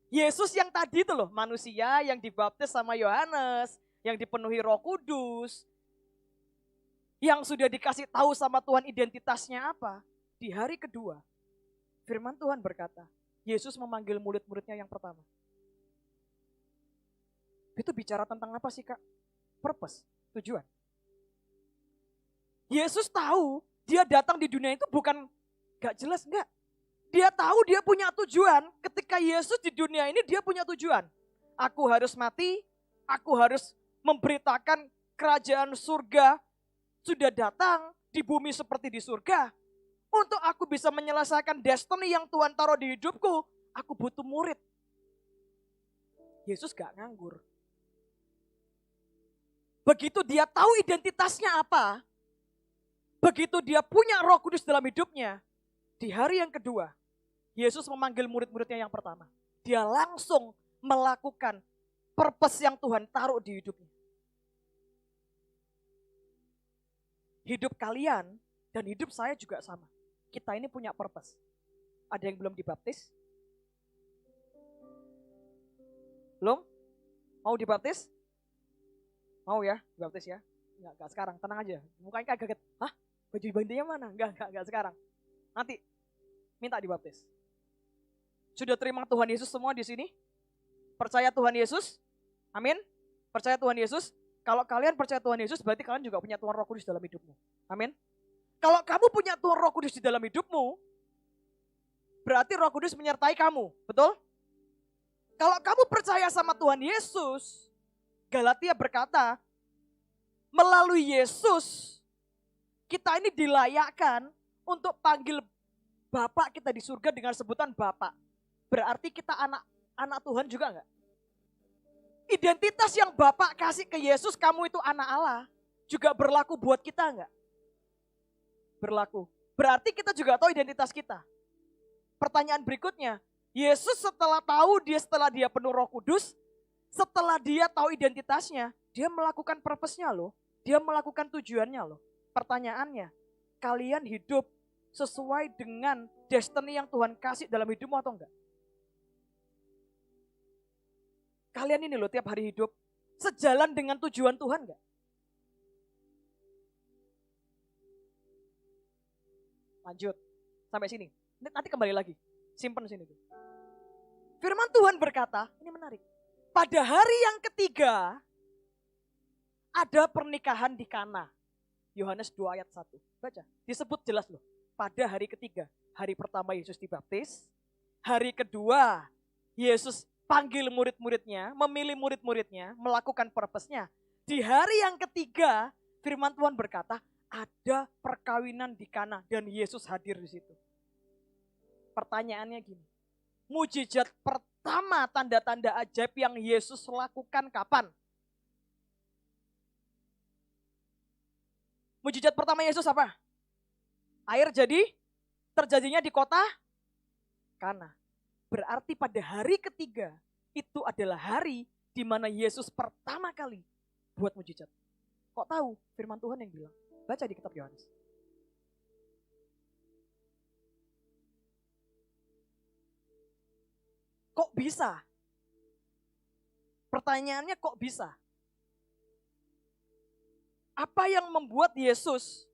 Yesus yang tadi itu loh, manusia yang dibaptis sama Yohanes, yang dipenuhi Roh Kudus, yang sudah dikasih tahu sama Tuhan identitasnya apa. Di hari kedua, firman Tuhan berkata, Yesus memanggil murid-muridnya yang pertama. Itu bicara tentang apa sih Kak? Purpose, tujuan. Yesus tahu dia datang di dunia itu bukan gak jelas, enggak. Dia tahu dia punya tujuan. Ketika Yesus di dunia ini dia punya tujuan. Aku harus mati, aku harus memberitakan kerajaan surga sudah datang di bumi seperti di surga. Untuk aku bisa menyelesaikan destiny yang Tuhan taruh di hidupku, aku butuh murid. Yesus gak nganggur. Begitu dia tahu identitasnya apa, begitu dia punya Roh Kudus dalam hidupnya, di hari yang kedua, Yesus memanggil murid-muridnya yang pertama. Dia langsung melakukan purpose yang Tuhan taruh di hidupnya. Hidup kalian dan hidup saya juga sama. Kita ini punya purpose. Ada yang belum dibaptis? Belum? Mau dibaptis? Mau ya, dibaptis ya? Enggak sekarang, tenang aja. Mukanya kaget. Hah? Baju bantinya mana? Enggak sekarang. Nanti minta dibaptis. Sudah terima Tuhan Yesus semua di sini? Percaya Tuhan Yesus? Amin? Percaya Tuhan Yesus? Kalau kalian percaya Tuhan Yesus, berarti kalian juga punya Tuhan Roh Kudus dalam hidupmu. Amin? Kalau kamu punya Tuhan Roh Kudus di dalam hidupmu, berarti Roh Kudus menyertai kamu. Betul? Kalau kamu percaya sama Tuhan Yesus, Galatia berkata, melalui Yesus, kita ini dilayakkan untuk panggil Bapak kita di surga dengan sebutan Bapak. Berarti kita anak Tuhan juga enggak? Identitas yang Bapak kasih ke Yesus, kamu itu anak Allah, juga berlaku buat kita enggak? Berlaku. Berarti kita juga tahu identitas kita. Pertanyaan berikutnya, Yesus setelah dia penuh Roh Kudus, setelah dia tahu identitasnya, dia melakukan purpose-nya loh. Dia melakukan tujuannya loh. Pertanyaannya, kalian hidup sesuai dengan destiny yang Tuhan kasih dalam hidupmu atau enggak? Kalian ini loh tiap hari hidup sejalan dengan tujuan Tuhan enggak? Lanjut, sampai sini. Nanti kembali lagi, simpen sini. Firman Tuhan berkata, ini menarik. Pada hari yang ketiga, ada pernikahan di Kana. Yohanes 2 ayat 1. Baca, disebut jelas loh. Pada hari ketiga, hari pertama Yesus dibaptis. Hari kedua, Yesus panggil murid-muridnya, memilih murid-muridnya, melakukan purpose-nya. Di hari yang ketiga, firman Tuhan berkata, ada perkawinan di Kana dan Yesus hadir di situ. Pertanyaannya gini, mujizat pertama tanda-tanda ajaib yang Yesus lakukan kapan? Mujizat pertama Yesus apa? Air terjadinya di kota Kana. Berarti pada hari ketiga itu adalah hari di mana Yesus pertama kali buat mujizat. Kok tahu? Firman Tuhan yang bilang. Baca di kitab Yohanes. Kok bisa? Pertanyaannya kok bisa? Apa yang membuat Yesus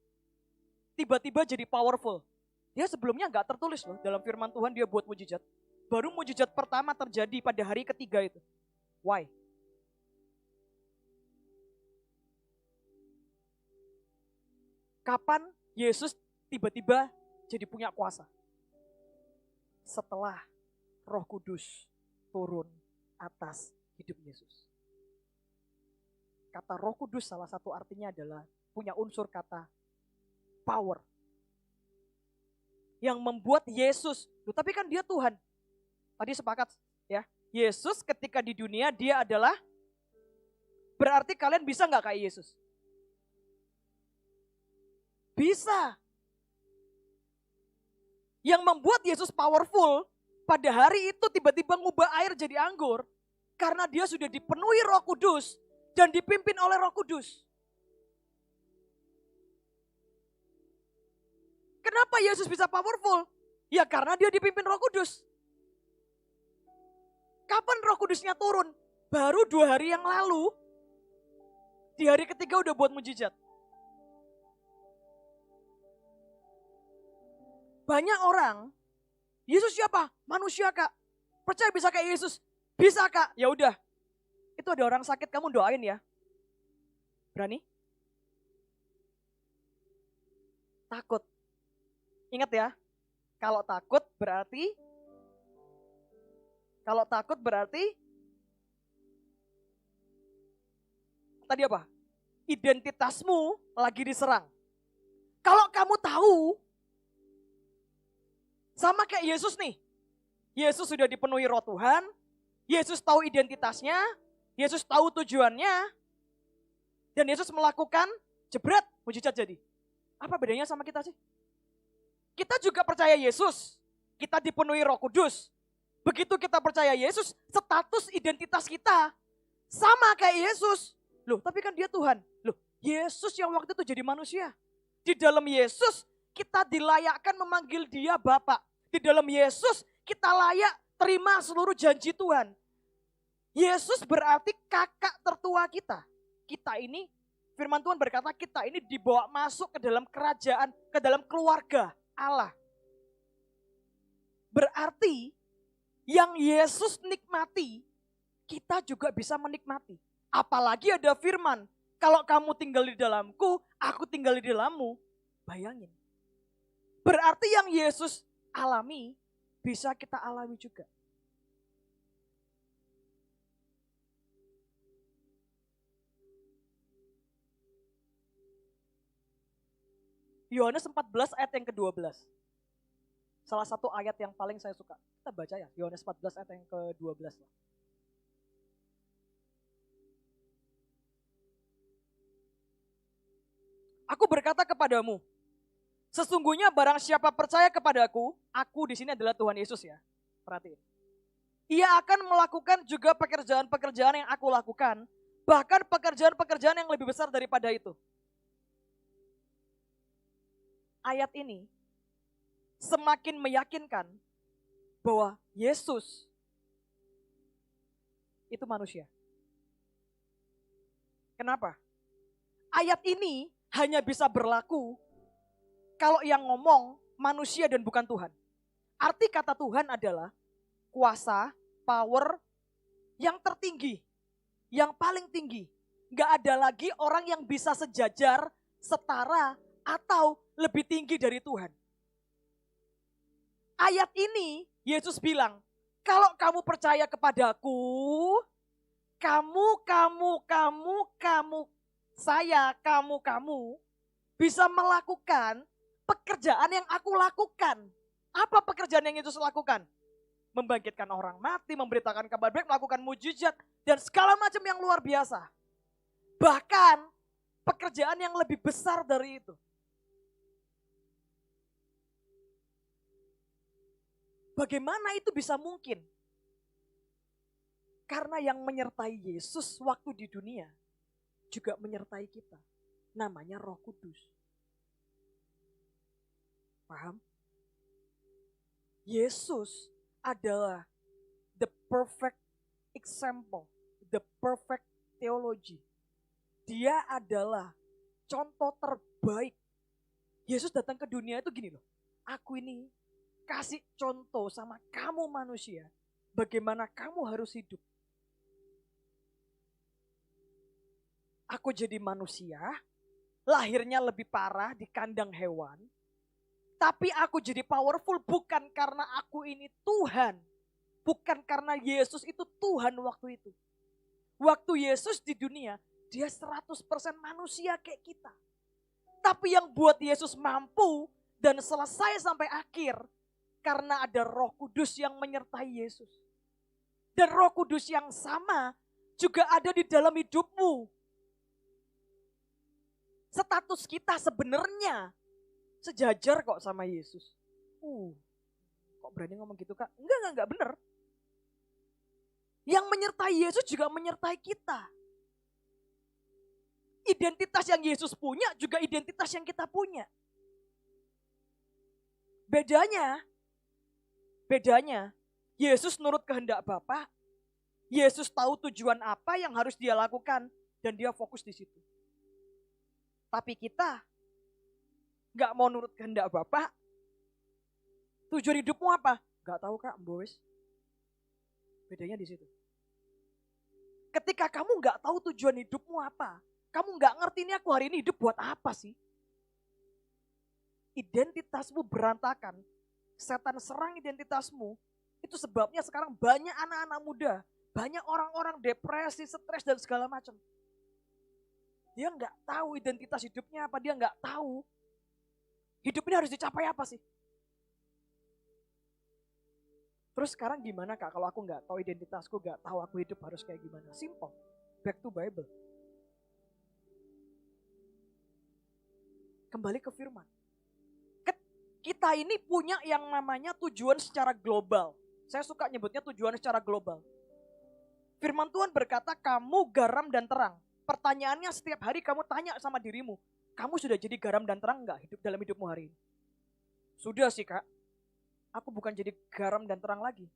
tiba-tiba jadi powerful? Dia sebelumnya nggak tertulis loh dalam firman Tuhan dia buat mujizat. Baru mujizat pertama terjadi pada hari ketiga itu. Why? Kapan Yesus tiba-tiba jadi punya kuasa? Setelah Roh Kudus turun atas hidup Yesus. Kata Roh Kudus salah satu artinya adalah punya unsur kata power. Yang membuat Yesus, tapi kan dia Tuhan. Tadi sepakat ya, Yesus ketika di dunia dia adalah, berarti kalian bisa nggak kayak Yesus? Bisa. Yang membuat Yesus powerful, pada hari itu tiba-tiba ngubah air jadi anggur, karena dia sudah dipenuhi Roh Kudus dan dipimpin oleh Roh Kudus. Kenapa Yesus bisa powerful? Ya karena dia dipimpin Roh Kudus. Kapan Roh Kudusnya turun? Baru 2 hari yang lalu. Di hari ketiga udah buat mujizat. Banyak orang, Yesus siapa? Manusia kak. Percaya bisa kayak Yesus? Bisa kak. Ya udah. Itu ada orang sakit, kamu doain ya. Berani? Takut. Ingat ya, kalau takut berarti tadi apa? Identitasmu lagi diserang. Kalau kamu tahu, sama kayak Yesus nih. Yesus sudah dipenuhi Roh Tuhan, Yesus tahu identitasnya, Yesus tahu tujuannya, dan Yesus melakukan jebret, mujizat jadi. Apa bedanya sama kita sih? Kita juga percaya Yesus, kita dipenuhi Roh Kudus. Begitu kita percaya Yesus, status identitas kita sama kayak Yesus. Loh, tapi kan dia Tuhan. Loh, Yesus yang waktu itu jadi manusia. Di dalam Yesus kita dilayakkan memanggil dia Bapa. Di dalam Yesus kita layak terima seluruh janji Tuhan. Yesus berarti kakak tertua kita. Kita ini, firman Tuhan berkata kita ini dibawa masuk ke dalam kerajaan, ke dalam keluarga Allah. Berarti yang Yesus nikmati, kita juga bisa menikmati. Apalagi ada firman, kalau kamu tinggal di dalamku, aku tinggal di dalammu. Bayangin. Berarti yang Yesus alami, bisa kita alami juga. Yohanes 14 ayat yang ke-12. Salah satu ayat yang paling saya suka. Kita baca ya, Yohanes 14 ayat yang ke-12. Aku berkata kepadamu, sesungguhnya barang siapa percaya kepadaku, aku di sini adalah Tuhan Yesus ya. Perhatiin. Ia akan melakukan juga pekerjaan-pekerjaan yang aku lakukan, bahkan pekerjaan-pekerjaan yang lebih besar daripada itu. Ayat ini semakin meyakinkan bahwa Yesus itu manusia. Kenapa? Ayat ini hanya bisa berlaku kalau yang ngomong manusia dan bukan Tuhan. Arti kata Tuhan adalah kuasa, power yang tertinggi, yang paling tinggi. Gak ada lagi orang yang bisa sejajar, setara, atau lebih tinggi dari Tuhan. Ayat ini Yesus bilang, kalau kamu percaya kepadaku, kamu bisa melakukan pekerjaan yang aku lakukan. Apa pekerjaan yang Yesus lakukan? Membangkitkan orang mati, memberitakan kabar baik, melakukan mujizat, dan segala macam yang luar biasa. Bahkan pekerjaan yang lebih besar dari itu. Bagaimana itu bisa mungkin? Karena yang menyertai Yesus waktu di dunia juga menyertai kita. Namanya Roh Kudus. Paham? Yesus adalah the perfect example, the perfect theology. Dia adalah contoh terbaik. Yesus datang ke dunia itu gini loh. Aku ini kasih contoh sama kamu manusia, bagaimana kamu harus hidup. Aku jadi manusia, lahirnya lebih parah di kandang hewan. Tapi aku jadi powerful bukan karena aku ini Tuhan. Bukan karena Yesus itu Tuhan waktu itu. Waktu Yesus di dunia, dia 100% manusia kayak kita. Tapi yang buat Yesus mampu dan selesai sampai akhir, karena ada Roh Kudus yang menyertai Yesus. Dan Roh Kudus yang sama juga ada di dalam hidupmu. Status kita sebenarnya sejajar kok sama Yesus. Kok berani ngomong gitu Kak? Enggak benar. Yang menyertai Yesus juga menyertai kita. Identitas yang Yesus punya juga identitas yang kita punya. Bedanya, Yesus nurut kehendak Bapa, Yesus tahu tujuan apa yang harus dia lakukan, dan dia fokus di situ. Tapi kita gak mau nurut kehendak Bapa, tujuan hidupmu apa? Gak tahu Kak, boys. Bedanya di situ. Ketika kamu gak tahu tujuan hidupmu apa, kamu gak ngerti ini aku hari ini hidup buat apa sih? Identitasmu berantakan, setan serang identitasmu, itu sebabnya sekarang banyak anak-anak muda, banyak orang-orang depresi, stres dan segala macam. Dia nggak tahu identitas hidupnya apa, dia nggak tahu hidup ini harus dicapai apa sih. Terus sekarang gimana Kak kalau aku nggak tahu identitasku, nggak tahu aku hidup harus kayak gimana? Simple, back to Bible. Kembali ke firman. Kita ini punya yang namanya tujuan secara global. Saya suka nyebutnya tujuan secara global. Firman Tuhan berkata kamu garam dan terang. Pertanyaannya setiap hari kamu tanya sama dirimu, kamu sudah jadi garam dan terang enggak dalam hidupmu hari ini? Sudah sih Kak, aku bukan jadi garam dan terang lagi.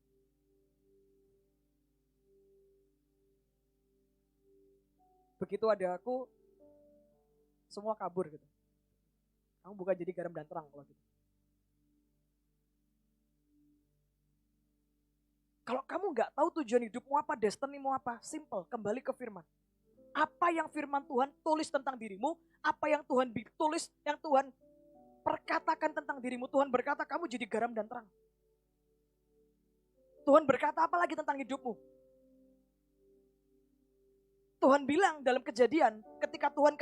Begitu ada aku, semua kabur gitu. Kamu bukan jadi garam dan terang kalau gitu. Kalau kamu nggak tahu tujuan hidupmu apa, destinimu apa, simple, kembali ke firman. Apa yang firman Tuhan tulis tentang dirimu, apa yang Tuhan tulis, yang Tuhan perkatakan tentang dirimu. Tuhan berkata kamu jadi garam dan terang. Tuhan berkata apa lagi tentang hidupmu? Tuhan bilang dalam Kejadian, ketika Tuhan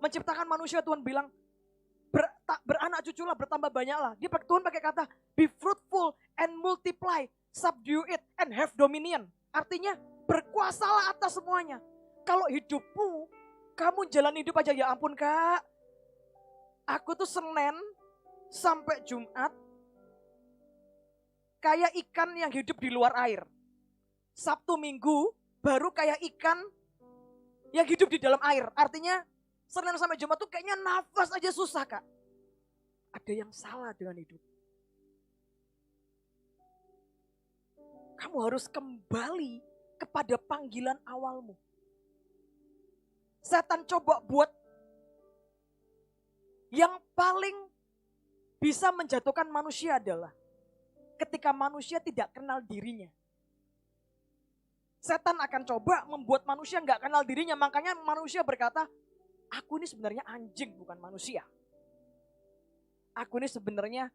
menciptakan manusia, Tuhan bilang, beranak cuculah, bertambah banyaklah. Tuhan pakai kata, be fruitful and multiply, subdue it and have dominion. Artinya berkuasalah atas semuanya. Kalau hidupmu, kamu jalan hidup aja, ya ampun Kak. Aku tuh Senin sampai Jumat kayak ikan yang hidup di luar air. Sabtu Minggu baru kayak ikan yang hidup di dalam air. Artinya Senin sampai Jumat tuh kayaknya nafas aja susah Kak. Ada yang salah dengan hidup. Kamu harus kembali kepada panggilan awalmu. Setan coba buat yang paling bisa menjatuhkan manusia adalah ketika manusia tidak kenal dirinya. Setan akan coba membuat manusia nggak kenal dirinya. Makanya manusia berkata, aku ini sebenarnya anjing bukan manusia. Aku ini sebenarnya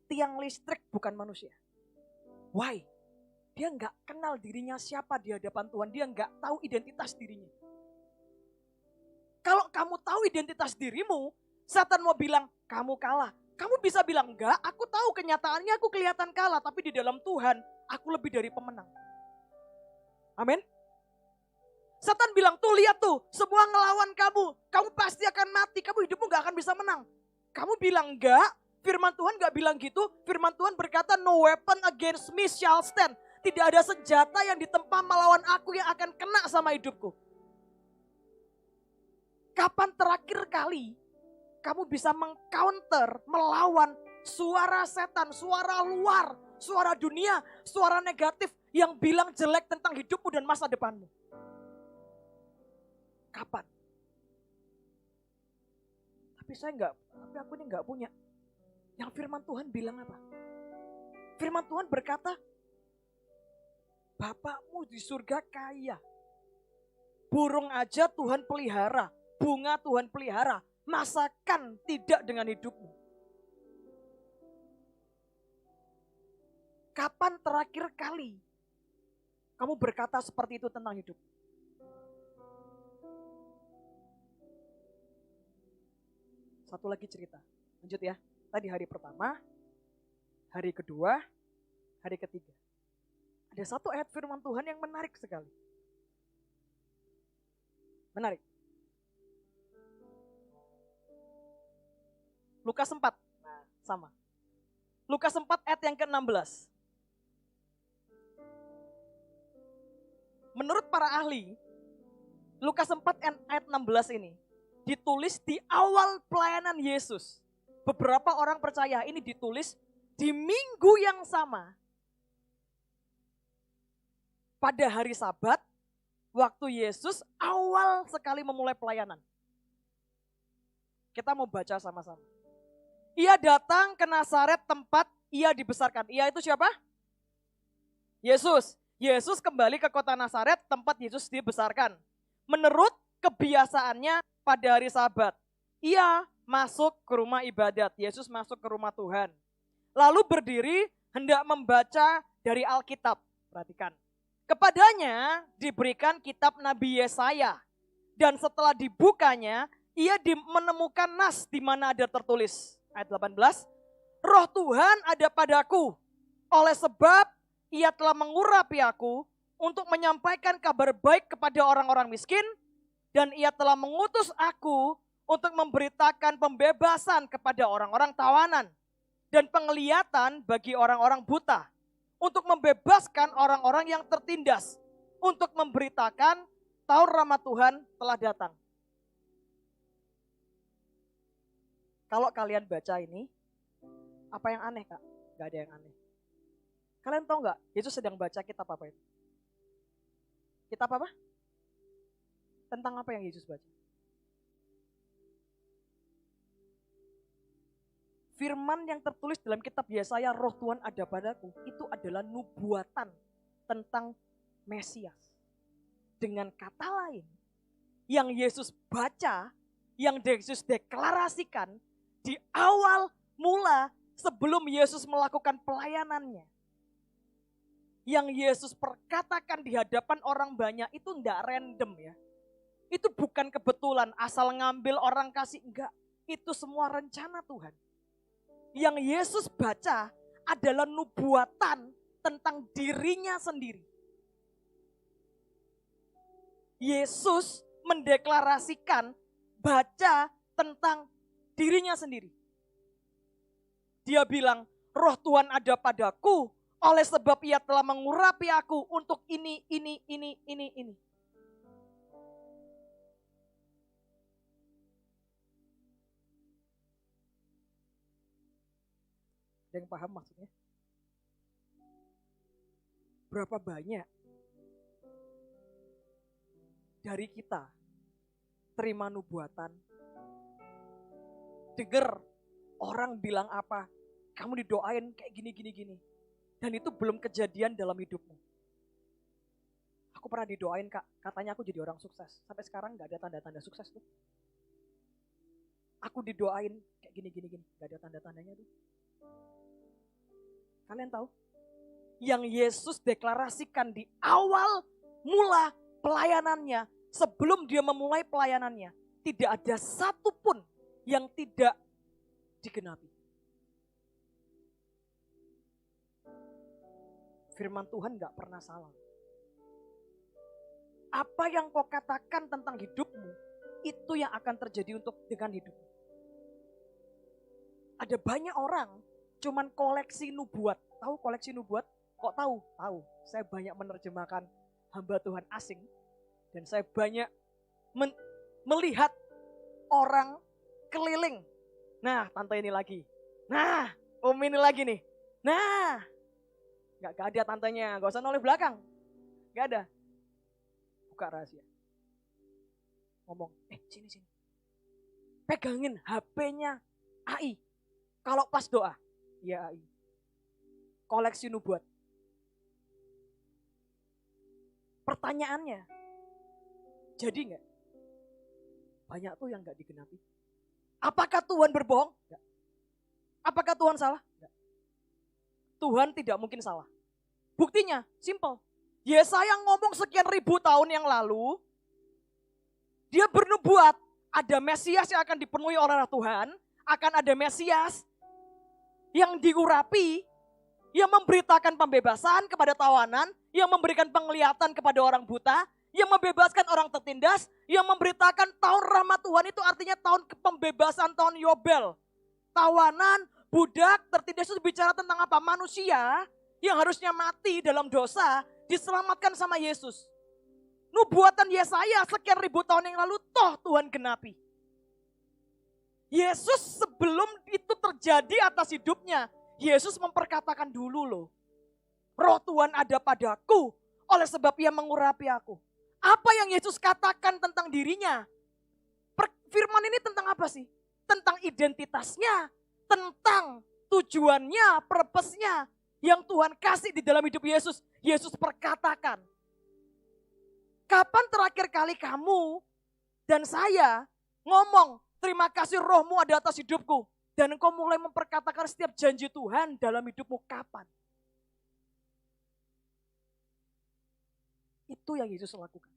tiang listrik bukan manusia. Why? Dia nggak kenal dirinya siapa di hadapan Tuhan. Dia nggak tahu identitas dirinya. Kalau kamu tahu identitas dirimu, setan mau bilang kamu kalah. Kamu bisa bilang enggak, aku tahu kenyataannya aku kelihatan kalah. Tapi di dalam Tuhan, aku lebih dari pemenang. Amin. Setan bilang, tuh lihat tuh, semua ngelawan kamu. Kamu pasti akan mati, kamu hidupmu gak akan bisa menang. Kamu bilang enggak, firman Tuhan gak bilang gitu. Firman Tuhan berkata, no weapon against me shall stand. Tidak ada senjata yang ditempa melawan aku yang akan kena sama hidupku. Kapan terakhir kali kamu bisa mengcounter, melawan suara setan, suara luar, suara dunia, suara negatif yang bilang jelek tentang hidupmu dan masa depanmu? Kapan? Tapi aku ini enggak punya. Yang firman Tuhan bilang apa? Firman Tuhan berkata, Bapakmu di surga kaya. Burung aja Tuhan pelihara, bunga Tuhan pelihara. masakan tidak dengan hidupmu? Kapan terakhir kali kamu berkata seperti itu tentang hidup? Satu lagi cerita. Lanjut ya. Tadi hari pertama, hari kedua, hari ketiga. Ada satu ayat firman Tuhan yang menarik sekali. Menarik. Lukas 4. Nah, sama. Lukas 4 ayat yang ke-16. Menurut para ahli, Lukas 4 ayat 16 ini ditulis di awal pelayanan Yesus. Beberapa orang percaya ini ditulis di minggu yang sama. Pada hari Sabat, waktu Yesus awal sekali memulai pelayanan. Kita mau baca sama-sama. Ia datang ke Nazaret tempat ia dibesarkan. Ia itu siapa? Yesus. Yesus kembali ke kota Nazaret tempat Yesus dibesarkan. Menurut kebiasaannya pada hari Sabat, ia masuk ke rumah ibadat. Yesus masuk ke rumah Tuhan. Lalu berdiri hendak membaca dari Alkitab. Perhatikan. Kepadanya diberikan kitab Nabi Yesaya. Dan setelah dibukanya, ia menemukan nas di mana ada tertulis. Ayat 18. Roh Tuhan ada padaku. Oleh sebab ia telah mengurapi aku untuk menyampaikan kabar baik kepada orang-orang miskin. Dan ia telah mengutus aku untuk memberitakan pembebasan kepada orang-orang tawanan. Dan penglihatan bagi orang-orang buta. Untuk membebaskan orang-orang yang tertindas. Untuk memberitakan tahun rahmat Tuhan telah datang. Kalau kalian baca ini, apa yang aneh Kak? Gak ada yang aneh. Kalian tahu gak, Yesus sedang baca kitab apa itu? Kitab apa? Tentang apa yang Yesus baca? Firman yang tertulis dalam kitab Yesaya, Roh Tuhan ada padaku, itu adalah nubuatan tentang Mesias. Dengan kata lain, yang Yesus baca, yang Yesus deklarasikan di awal mula sebelum Yesus melakukan pelayanannya. Yang Yesus perkatakan di hadapan orang banyak itu enggak random ya. Itu bukan kebetulan asal ngambil orang kasih, enggak. Itu semua rencana Tuhan. Yang Yesus baca adalah nubuatan tentang dirinya sendiri. Yesus mendeklarasikan baca tentang dirinya sendiri. Dia bilang, Roh Tuhan ada padaku, oleh sebab ia telah mengurapi aku untuk ini. Ada yang paham maksudnya? Berapa banyak dari kita terima nubuatan, dengar orang bilang apa, kamu didoain kayak gini. Dan itu belum kejadian dalam hidupmu. Aku pernah didoain Kak, katanya aku jadi orang sukses. Sampai sekarang gak ada tanda-tanda sukses tuh. Aku didoain kayak gini, gak ada tanda-tandanya tuh. Kalian tahu? Yang Yesus deklarasikan di awal mula pelayanannya, sebelum dia memulai pelayanannya, tidak ada satupun yang tidak digenapi. Firman Tuhan gak pernah salah. Apa yang kau katakan tentang hidupmu, itu yang akan terjadi dengan hidupmu. Ada banyak orang cuman koleksi nubuat. Tahu koleksi nubuat? Kok tahu? Tahu. Saya banyak menerjemahkan hamba Tuhan asing. Dan saya banyak melihat orang keliling. Nah, tante ini lagi. Nah, om ini lagi nih. Nah, gak ada tantenya. Gak usah noleh belakang. Gak ada. Buka rahasia. Ngomong, sini. Pegangin HP-nya AI. Kalau pas doa, ya AI. Koleksi nubuat. Pertanyaannya, jadi gak? Banyak tuh yang gak digenapi. Apakah Tuhan berbohong? Enggak. Apakah Tuhan salah? Enggak. Tuhan tidak mungkin salah. Buktinya, simple. Yesaya ngomong sekian ribu tahun yang lalu, dia bernubuat ada Mesias yang akan dipenuhi oleh Tuhan, akan ada Mesias yang diurapi, yang memberitakan pembebasan kepada tawanan, yang memberikan penglihatan kepada orang buta, yang membebaskan orang tertindas, yang memberitakan tahun rahmat Tuhan itu artinya tahun pembebasan, tahun Yobel. Tawanan, budak, tertindas itu bicara tentang apa? Manusia yang harusnya mati dalam dosa, diselamatkan sama Yesus. Nubuatan Yesaya sekian ribu tahun yang lalu, toh Tuhan genapi. Yesus sebelum itu terjadi atas hidupnya, Yesus memperkatakan dulu loh. Roh Tuhan ada padaku, oleh sebab ia mengurapi aku. Apa yang Yesus katakan tentang dirinya? Firman ini tentang apa sih? Tentang identitasnya, tentang tujuannya, purpose-nya yang Tuhan kasih di dalam hidup Yesus. Yesus perkatakan. Kapan terakhir kali kamu dan saya ngomong, terima kasih rohmu ada atas hidupku. Dan engkau mulai memperkatakan setiap janji Tuhan dalam hidupmu kapan? Itu yang Yesus lakukan.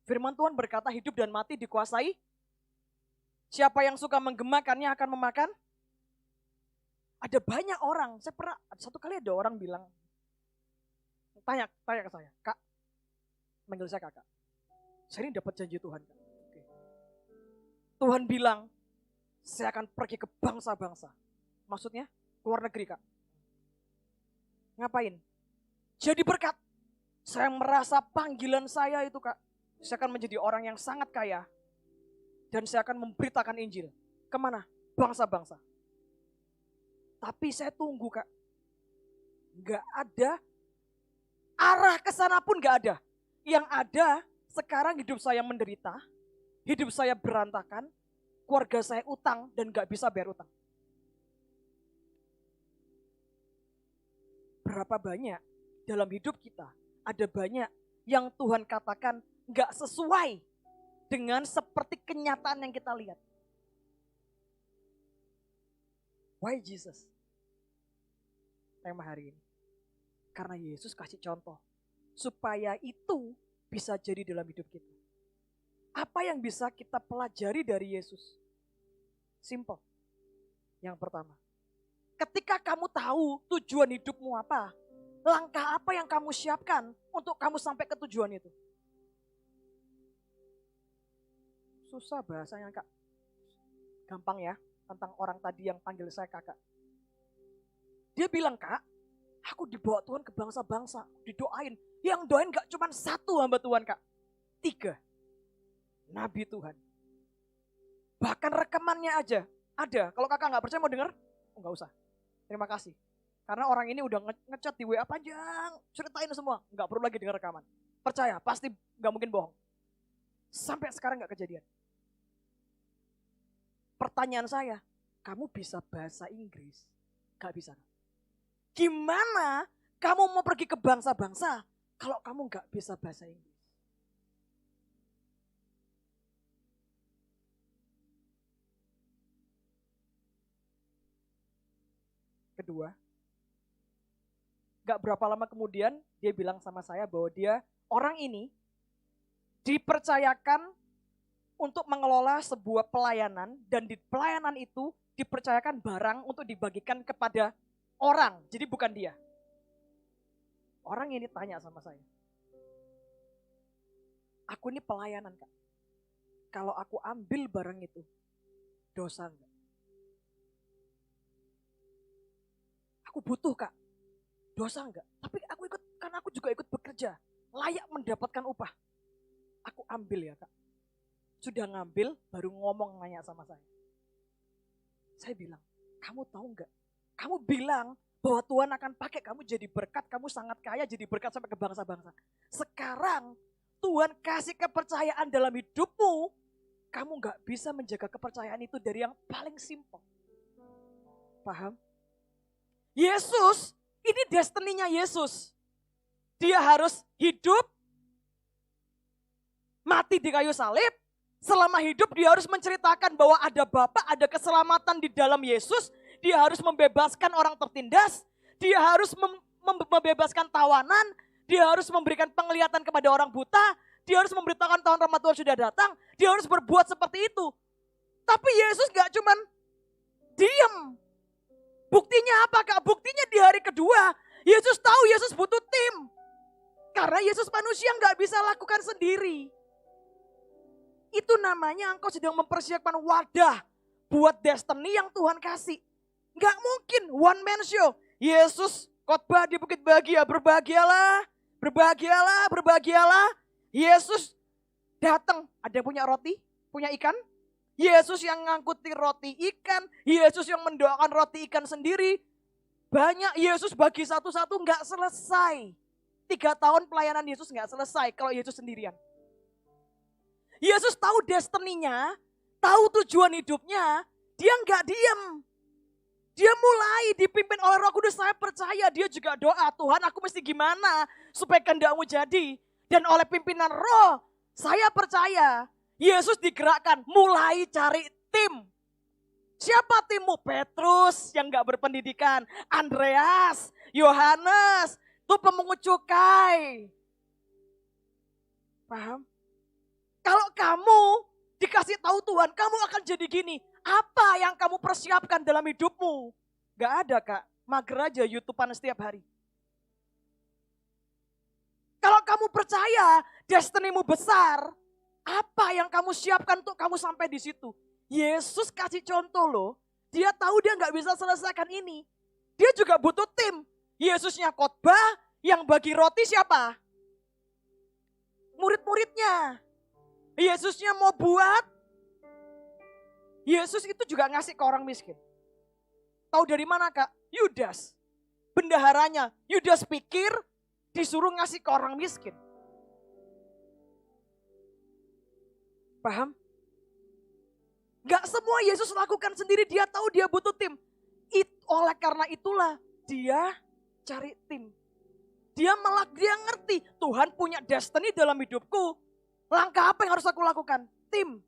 Firman Tuhan berkata hidup dan mati dikuasai. Siapa yang suka menggemakannya akan memakan. Ada banyak orang, saya pernah, satu kali ada orang bilang, tanya ke saya, Kak, manggil saya kakak. Saya ini dapat janji Tuhan. Kak. Oke. Tuhan bilang, saya akan pergi ke bangsa-bangsa. Maksudnya, luar negeri Kak. Ngapain? Jadi berkat. Saya merasa panggilan saya itu Kak. Saya akan menjadi orang yang sangat kaya. Dan saya akan memberitakan Injil. Kemana? Bangsa-bangsa. Tapi saya tunggu Kak. Nggak ada. Arah ke sana pun nggak ada. Yang ada sekarang hidup saya menderita. Hidup saya berantakan. Keluarga saya utang dan nggak bisa bayar utang. Berapa banyak dalam hidup kita. Ada banyak yang Tuhan katakan nggak sesuai dengan seperti kenyataan yang kita lihat. Why Jesus? Tema hari ini. Karena Yesus kasih contoh. Supaya itu bisa jadi dalam hidup kita. Apa yang bisa kita pelajari dari Yesus? Simple. Yang pertama. Ketika kamu tahu tujuan hidupmu apa. Langkah apa yang kamu siapkan untuk kamu sampai ke tujuan itu. Susah bahasanya Kak. Gampang ya. Tentang orang tadi yang panggil saya kakak. Dia bilang Kak. Aku dibawa Tuhan ke bangsa-bangsa, didoain. Yang doain gak cuma satu hamba Tuhan Kak. 3. Nabi Tuhan. Bahkan rekamannya aja ada. Kalau kakak gak percaya mau denger? Oh gak usah. Terima kasih. Karena orang ini udah ngechat di WA panjang. Ceritain semua. Gak perlu lagi denger rekaman. Percaya, pasti gak mungkin bohong. Sampai sekarang gak kejadian. Pertanyaan saya, kamu bisa bahasa Inggris? Gak bisa. Gimana kamu mau pergi ke bangsa-bangsa kalau kamu gak bisa bahasa Inggris? Kedua, gak berapa lama kemudian dia bilang sama saya bahwa orang ini dipercayakan untuk mengelola sebuah pelayanan dan di pelayanan itu dipercayakan barang untuk dibagikan kepada orang, jadi bukan dia. Orang ini tanya sama saya. Aku ini pelayanan Kak. Kalau aku ambil barang itu, dosa enggak? Aku butuh Kak. Dosa enggak? Tapi aku ikut, karena aku juga ikut bekerja. Layak mendapatkan upah. Aku ambil ya Kak. Sudah ngambil, baru ngomong nanya sama saya. Saya bilang, kamu tahu enggak? Kamu bilang bahwa Tuhan akan pakai kamu jadi berkat, kamu sangat kaya jadi berkat sampai ke bangsa-bangsa. Sekarang Tuhan kasih kepercayaan dalam hidupmu, kamu gak bisa menjaga kepercayaan itu dari yang paling simpel. Paham? Yesus, ini destininya Yesus. Dia harus hidup, mati di kayu salib, Selama hidup dia harus menceritakan bahwa ada Bapa, ada keselamatan di dalam Yesus. Dia harus membebaskan orang tertindas. Dia harus membebaskan tawanan. Dia harus memberikan penglihatan kepada orang buta. Dia harus memberitakan tahun Ramadan sudah datang. Dia harus berbuat seperti itu. Tapi Yesus gak cuman diam. Buktinya apa Kak? Buktinya di hari kedua. Yesus tahu Yesus butuh tim. Karena Yesus manusia gak bisa lakukan sendiri. Itu namanya engkau sedang mempersiapkan wadah buat destiny yang Tuhan kasih. Gak mungkin one man show. Yesus khotbah di Bukit Bahagia, berbahagialah, berbahagialah, berbahagialah. Yesus datang, ada yang punya roti, punya ikan. Yesus yang ngangkuti roti ikan, Yesus yang mendoakan roti ikan sendiri. Banyak Yesus bagi satu-satu gak selesai. 3 tahun pelayanan Yesus gak selesai kalau Yesus sendirian. Yesus tahu destiny-nya, tahu tujuan hidupnya, dia gak diam. Dia mulai dipimpin oleh Roh Kudus, saya percaya dia juga doa, Tuhan aku mesti gimana supaya kehendak-Mu jadi. Dan oleh pimpinan Roh, saya percaya Yesus digerakkan mulai cari tim. Siapa timmu? Petrus yang gak berpendidikan, Andreas, Yohanes, itu pemungut cukai. Paham? Kalau kamu dikasih tahu Tuhan, kamu akan jadi gini. Apa yang kamu persiapkan dalam hidupmu? Gak ada Kak, mager aja YouTubean setiap hari. Kalau kamu percaya destiny-mu besar, apa yang kamu siapkan untuk kamu sampai di situ? Yesus kasih contoh loh, dia tahu dia gak bisa selesaikan ini. Dia juga butuh tim. Yesusnya khotbah, yang bagi roti siapa? Murid-muridnya. Yesusnya mau buat, Yesus itu juga ngasih ke orang miskin. Tahu dari mana Kak? Yudas, bendaharanya. Yudas pikir disuruh ngasih ke orang miskin. Paham? Gak semua Yesus lakukan sendiri, dia tahu dia butuh tim. Oleh karena itulah dia cari tim. Dia ngerti Tuhan punya destiny dalam hidupku. Langkah apa yang harus aku lakukan? Tim.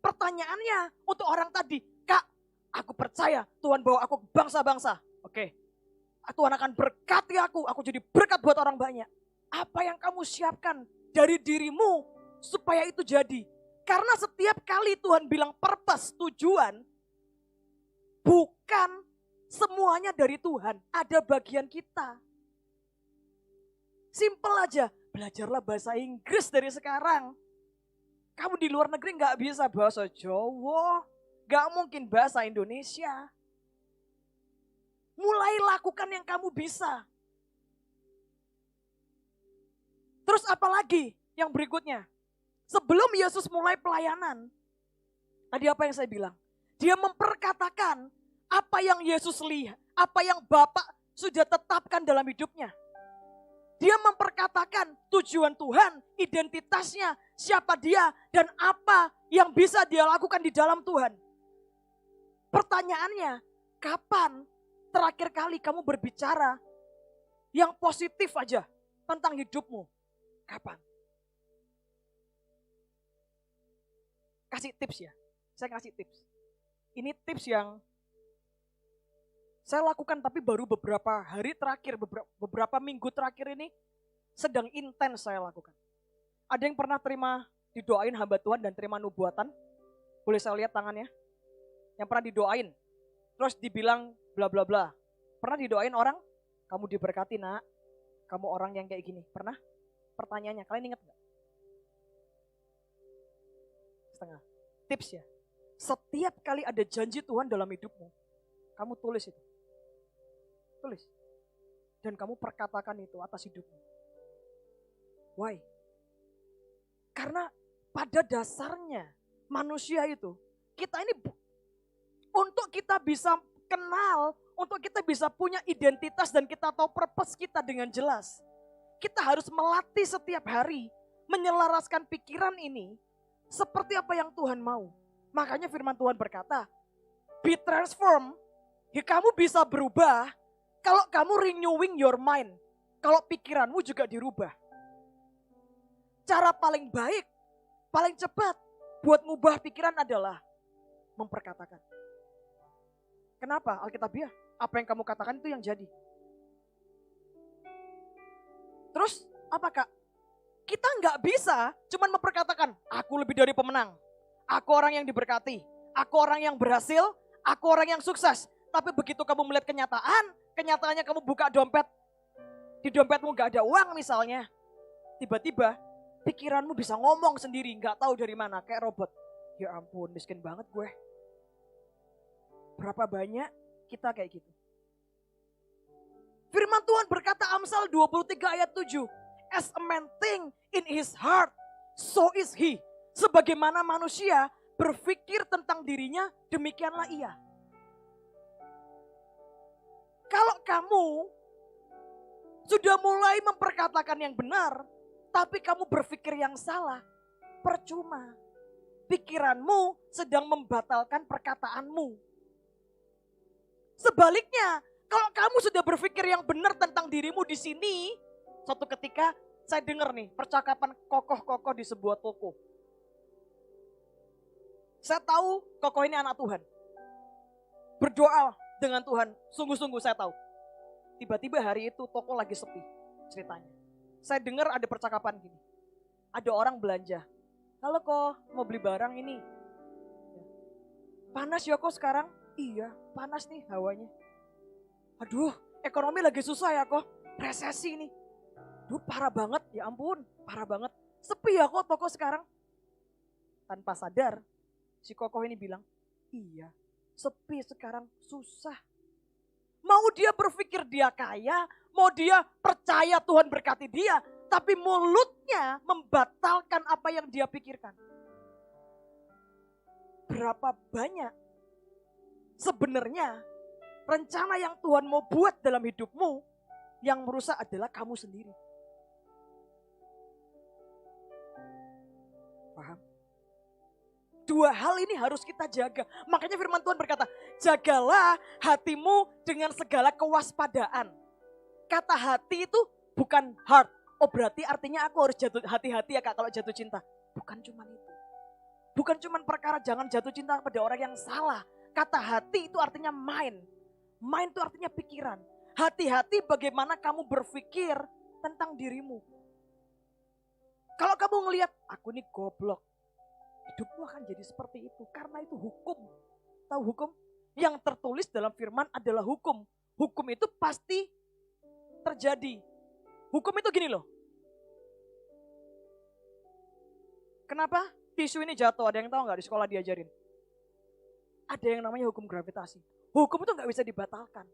Pertanyaannya untuk orang tadi, Kak, aku percaya Tuhan bawa aku ke bangsa-bangsa. Oke, Tuhan akan berkati aku jadi berkat buat orang banyak. Apa yang kamu siapkan dari dirimu supaya itu jadi? Karena setiap kali Tuhan bilang purpose, tujuan, bukan semuanya dari Tuhan, ada bagian kita. Simple aja, belajarlah bahasa Inggris dari sekarang. Kamu di luar negeri gak bisa bahasa Jawa, gak mungkin bahasa Indonesia. Mulai lakukan yang kamu bisa. Terus apa lagi yang berikutnya? Sebelum Yesus mulai pelayanan, tadi apa yang saya bilang? Dia memperkatakan apa yang Yesus lihat, apa yang Bapak sudah tetapkan dalam hidupnya. Dia memperkatakan tujuan Tuhan, identitasnya, siapa dia, dan apa yang bisa dia lakukan di dalam Tuhan. Pertanyaannya, kapan terakhir kali kamu berbicara yang positif aja tentang hidupmu? Kapan? Kasih tips ya, saya kasih tips. Ini tips yang saya lakukan tapi baru beberapa hari terakhir, beberapa minggu terakhir ini sedang intens saya lakukan. Ada yang pernah didoain hamba Tuhan dan terima nubuatan? Boleh saya lihat tangannya? Yang pernah didoain, terus dibilang bla bla bla. Pernah didoain orang? Kamu diberkati nak, kamu orang yang kayak gini. Pernah? Pertanyaannya, kalian ingat gak? Setengah. Tips ya, setiap kali ada janji Tuhan dalam hidupmu, kamu tulis itu. Tulis. Dan kamu perkatakan itu atas hidupmu. Why? Karena pada dasarnya manusia itu, kita ini untuk kita bisa kenal, untuk kita bisa punya identitas dan kita tahu purpose kita dengan jelas. Kita harus melatih setiap hari, menyelaraskan pikiran ini seperti apa yang Tuhan mau. Makanya firman Tuhan berkata, be transformed, ya kamu bisa berubah kalau kamu renewing your mind. Kalau pikiranmu juga dirubah. Cara paling baik, paling cepat, buat ngubah pikiran adalah memperkatakan. Kenapa Alkitabiah? Apa yang kamu katakan itu yang jadi. Terus apa Kak? Kita nggak bisa cuman memperkatakan, aku lebih dari pemenang. Aku orang yang diberkati. Aku orang yang berhasil. Aku orang yang sukses. Tapi begitu kamu melihat kenyataannya kamu buka dompet. Di dompetmu nggak ada uang misalnya. Tiba-tiba pikiranmu bisa ngomong sendiri, nggak tahu dari mana, kayak robot. Ya ampun, miskin banget gue. Berapa banyak kita kayak gitu. Firman Tuhan berkata Amsal 23 ayat 7. As a man think in his heart, so is he. Sebagaimana manusia berpikir tentang dirinya, demikianlah ia. Kalau kamu sudah mulai memperkatakan yang benar, tapi kamu berpikir yang salah, percuma. Pikiranmu sedang membatalkan perkataanmu. Sebaliknya, kalau kamu sudah berpikir yang benar tentang dirimu di sini, suatu ketika saya dengar nih percakapan kokoh-kokoh di sebuah toko. Saya tahu kokoh ini anak Tuhan. Berdoa dengan Tuhan, sungguh-sungguh saya tahu. Tiba-tiba hari itu toko lagi sepi ceritanya. Saya dengar ada percakapan gini. Ada orang belanja. Halo kok, mau beli barang ini. Panas ya kok sekarang? Iya, panas nih hawanya. Aduh, ekonomi lagi susah ya kok. Resesi nih. Duh, parah banget, ya ampun, parah banget. Sepi ya kok toko sekarang. Tanpa sadar, si kokoh ini bilang, iya, sepi sekarang, susah. Mau dia berpikir dia kaya, mau dia percaya Tuhan berkati dia, tapi mulutnya membatalkan apa yang dia pikirkan. Berapa banyak sebenarnya rencana yang Tuhan mau buat dalam hidupmu, yang merusak adalah kamu sendiri. Paham? Dua hal ini harus kita jaga. Makanya firman Tuhan berkata, jagalah hatimu dengan segala kewaspadaan. Kata hati itu bukan heart. Oh berarti artinya aku harus jatuh hati-hati ya Kak kalau jatuh cinta. Bukan cuma itu. Bukan cuma perkara jangan jatuh cinta pada orang yang salah. Kata hati itu artinya mind. Mind itu artinya pikiran. Hati-hati bagaimana kamu berpikir tentang dirimu. Kalau kamu ngelihat, aku ini goblok. Hidupmu akan jadi seperti itu. Karena itu hukum. Tahu hukum? Yang tertulis dalam firman adalah hukum. Hukum itu pasti terjadi. Hukum itu gini loh. Kenapa tisu ini jatuh? Ada yang tahu nggak di sekolah diajarin? Ada yang namanya hukum gravitasi. Hukum itu nggak bisa dibatalkan.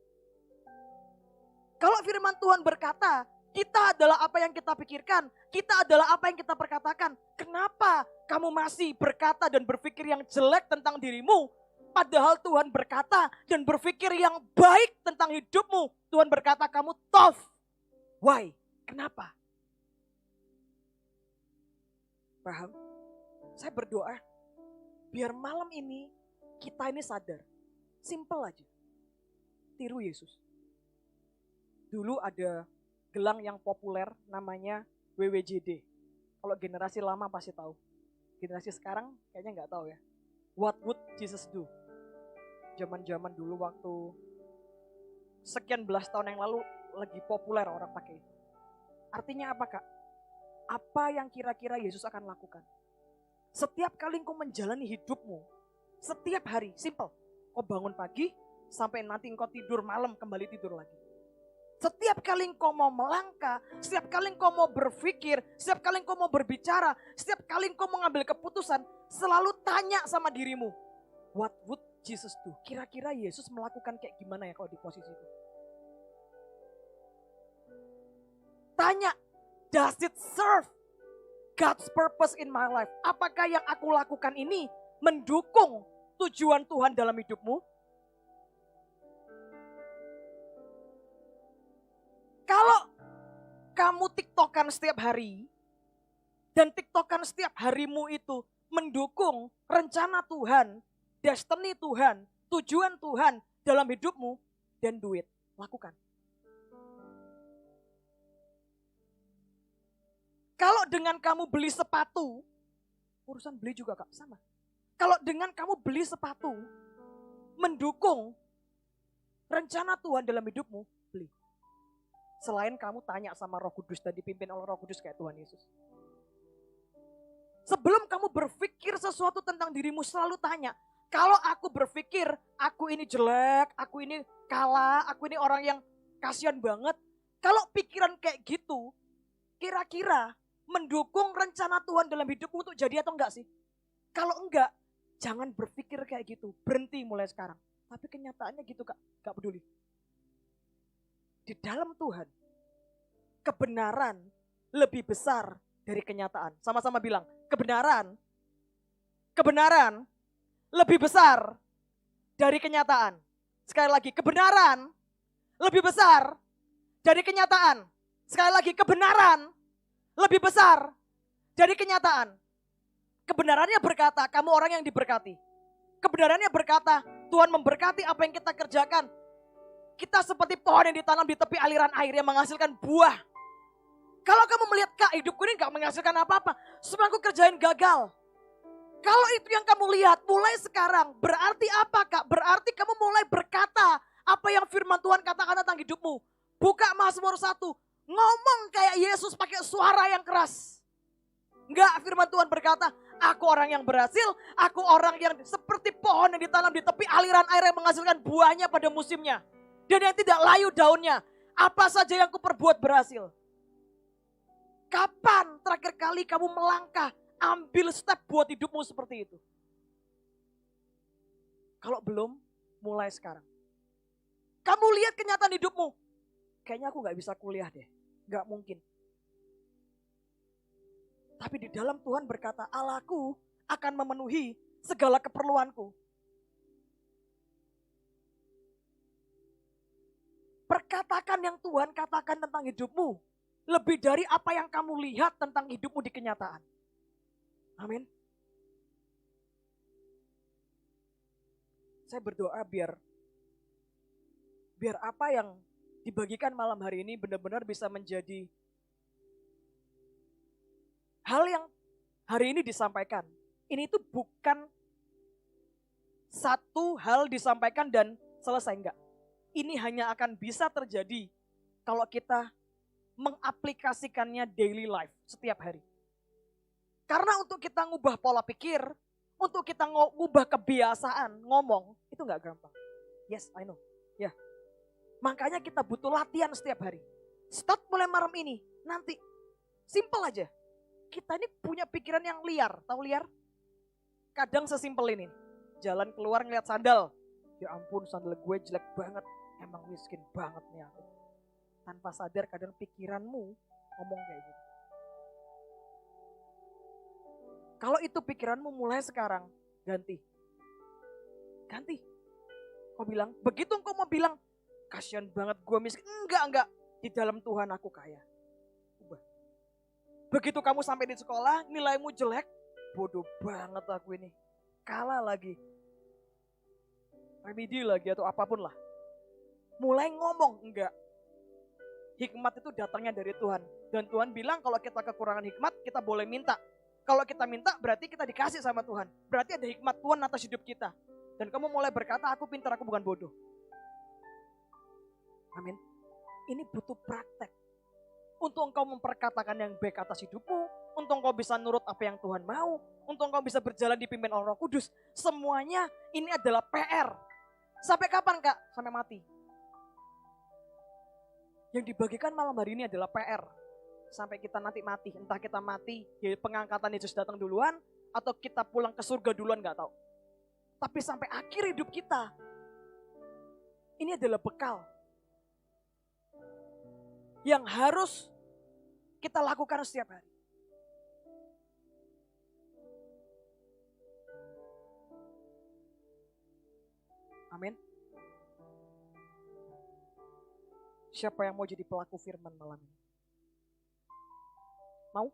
Kalau firman Tuhan berkata, kita adalah apa yang kita pikirkan. Kita adalah apa yang kita perkatakan. Kenapa kamu masih berkata dan berpikir yang jelek tentang dirimu? Padahal Tuhan berkata dan berpikir yang baik tentang hidupmu. Tuhan berkata kamu tough. Why? Kenapa? Paham? Saya berdoa. Biar malam ini kita ini sadar. Simple aja. Tiru Yesus. Dulu ada gelang yang populer namanya WWJD. Kalau generasi lama pasti tahu. Generasi sekarang kayaknya nggak tahu ya. What would Jesus do? Zaman-zaman dulu waktu sekian belas tahun yang lalu lagi populer orang pakai. Artinya apa Kak? Apa yang kira-kira Yesus akan lakukan? Setiap kali engkau menjalani hidupmu, setiap hari, simple. Kau bangun pagi sampai nanti engkau tidur malam kembali tidur lagi. Setiap kali engkau mau melangkah, setiap kali engkau mau berpikir, setiap kali engkau mau berbicara, setiap kali engkau mau mengambil keputusan, selalu tanya sama dirimu, what would Jesus do? Kira-kira Yesus melakukan kayak gimana ya kalau di posisi itu? Tanya, does it serve God's purpose in my life? Apakah yang aku lakukan ini mendukung tujuan Tuhan dalam hidupmu? Kalau kamu tiktokan setiap hari, dan tiktokan setiap harimu itu mendukung rencana Tuhan, destiny Tuhan, tujuan Tuhan dalam hidupmu, dan duit, lakukan. Kalau dengan kamu beli sepatu, Urusan beli juga Kak, sama. Kalau dengan kamu beli sepatu, mendukung rencana Tuhan dalam hidupmu, beli. Selain kamu tanya sama Roh Kudus dan dipimpin oleh Roh Kudus kayak Tuhan Yesus. Sebelum kamu berpikir sesuatu tentang dirimu, selalu tanya, kalau aku berpikir aku ini jelek, aku ini kalah, aku ini orang yang kasihan banget. Kalau pikiran kayak gitu, kira-kira mendukung rencana Tuhan dalam hidupmu untuk jadi atau enggak sih? Kalau enggak, jangan berpikir kayak gitu. Berhenti mulai sekarang. Tapi kenyataannya gitu Kak, gak peduli. Di dalam Tuhan, kebenaran lebih besar dari kenyataan. Sama-sama bilang, kebenaran lebih besar dari kenyataan. Sekali lagi, kebenaran lebih besar dari kenyataan. Sekali lagi, kebenaran lebih besar dari kenyataan. Kebenarannya berkata, kamu orang yang diberkati. Kebenarannya berkata, Tuhan memberkati apa yang kita kerjakan. Kita seperti pohon yang ditanam di tepi aliran air yang menghasilkan buah. Kalau kamu melihat, Kak, hidupku ini gak menghasilkan apa-apa. Semua aku kerjain gagal. Kalau itu yang kamu lihat, mulai sekarang. Berarti apa, Kak? Berarti kamu mulai berkata apa yang firman Tuhan katakan tentang hidupmu. Buka Mazmur 1. Ngomong kayak Yesus pakai suara yang keras. Enggak, firman Tuhan berkata, aku orang yang berhasil. Aku orang yang seperti pohon yang ditanam di tepi aliran air yang menghasilkan buahnya pada musimnya. Dan yang tidak layu daunnya. Apa saja yang kuperbuat berhasil. Kapan terakhir kali kamu melangkah, ambil step buat hidupmu seperti itu? Kalau belum, mulai sekarang. Kamu lihat kenyataan hidupmu. Kayaknya aku gak bisa kuliah deh. Gak mungkin. Tapi di dalam Tuhan berkata, Allahku akan memenuhi segala keperluanku. Perkatakan yang Tuhan katakan tentang hidupmu. Lebih dari apa yang kamu lihat tentang hidupmu di kenyataan. Amin. Saya berdoa biar apa yang dibagikan malam hari ini benar-benar bisa menjadi hal yang hari ini disampaikan. Ini tuh bukan satu hal disampaikan dan selesai, enggak. Ini hanya akan bisa terjadi kalau kita mengaplikasikannya daily life setiap hari. Karena untuk kita ngubah pola pikir, untuk kita ngubah kebiasaan ngomong, itu gak gampang. Yes, I know. Ya. Makanya kita butuh latihan setiap hari. Start mulai malam ini, nanti. Simple aja. Kita ini punya pikiran yang liar, tahu liar? Kadang sesimpel ini. Jalan keluar ngeliat sandal. Ya ampun, sandal gue jelek banget. Emang miskin banget nih aku. Tanpa sadar kadang pikiranmu ngomong kayak gitu. Kalau itu pikiranmu mulai sekarang, ganti. Ganti. Kau bilang, begitu engkau mau bilang, kasihan banget gue miskin. Enggak. Di dalam Tuhan aku kaya. Ubah. Begitu kamu sampai di sekolah, nilaimu jelek. Bodoh banget aku ini. Kalah lagi. Remedi lagi atau apapun lah. Mulai ngomong, enggak. Hikmat itu datangnya dari Tuhan. Dan Tuhan bilang kalau kita kekurangan hikmat, kita boleh minta. Kalau kita minta berarti kita dikasih sama Tuhan. Berarti ada hikmat Tuhan atas hidup kita. Dan kamu mulai berkata, aku pintar, aku bukan bodoh. Amin. Ini butuh praktek. Untuk engkau memperkatakan yang baik atas hidupmu. Untuk engkau bisa nurut apa yang Tuhan mau. Untuk engkau bisa berjalan dipimpin oleh Roh Kudus. Semuanya ini adalah PR. Sampai kapan, Kak? Sampai mati. Yang dibagikan malam hari ini adalah PR. Sampai kita nanti mati. Entah kita mati, ya pengangkatan Yesus datang duluan, atau kita pulang ke surga duluan, gak tahu. Tapi sampai akhir hidup kita, ini adalah bekal. Yang harus kita lakukan setiap hari. Amin. Siapa yang mau jadi pelaku firman malam ini? Mau?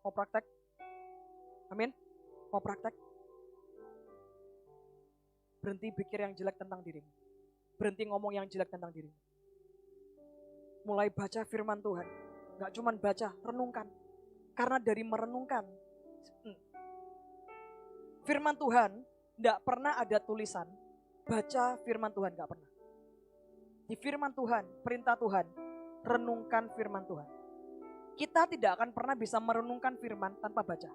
Mau praktek? Amin? Mau praktek? Berhenti pikir yang jelek tentang dirimu. Berhenti ngomong yang jelek tentang dirimu. Mulai baca firman Tuhan. Gak cuma baca, renungkan. Karena dari merenungkan, Firman Tuhan tidak pernah ada tulisan baca firman Tuhan, gak pernah. Di firman Tuhan, perintah Tuhan, renungkan firman Tuhan. Kita tidak akan pernah bisa merenungkan firman tanpa baca.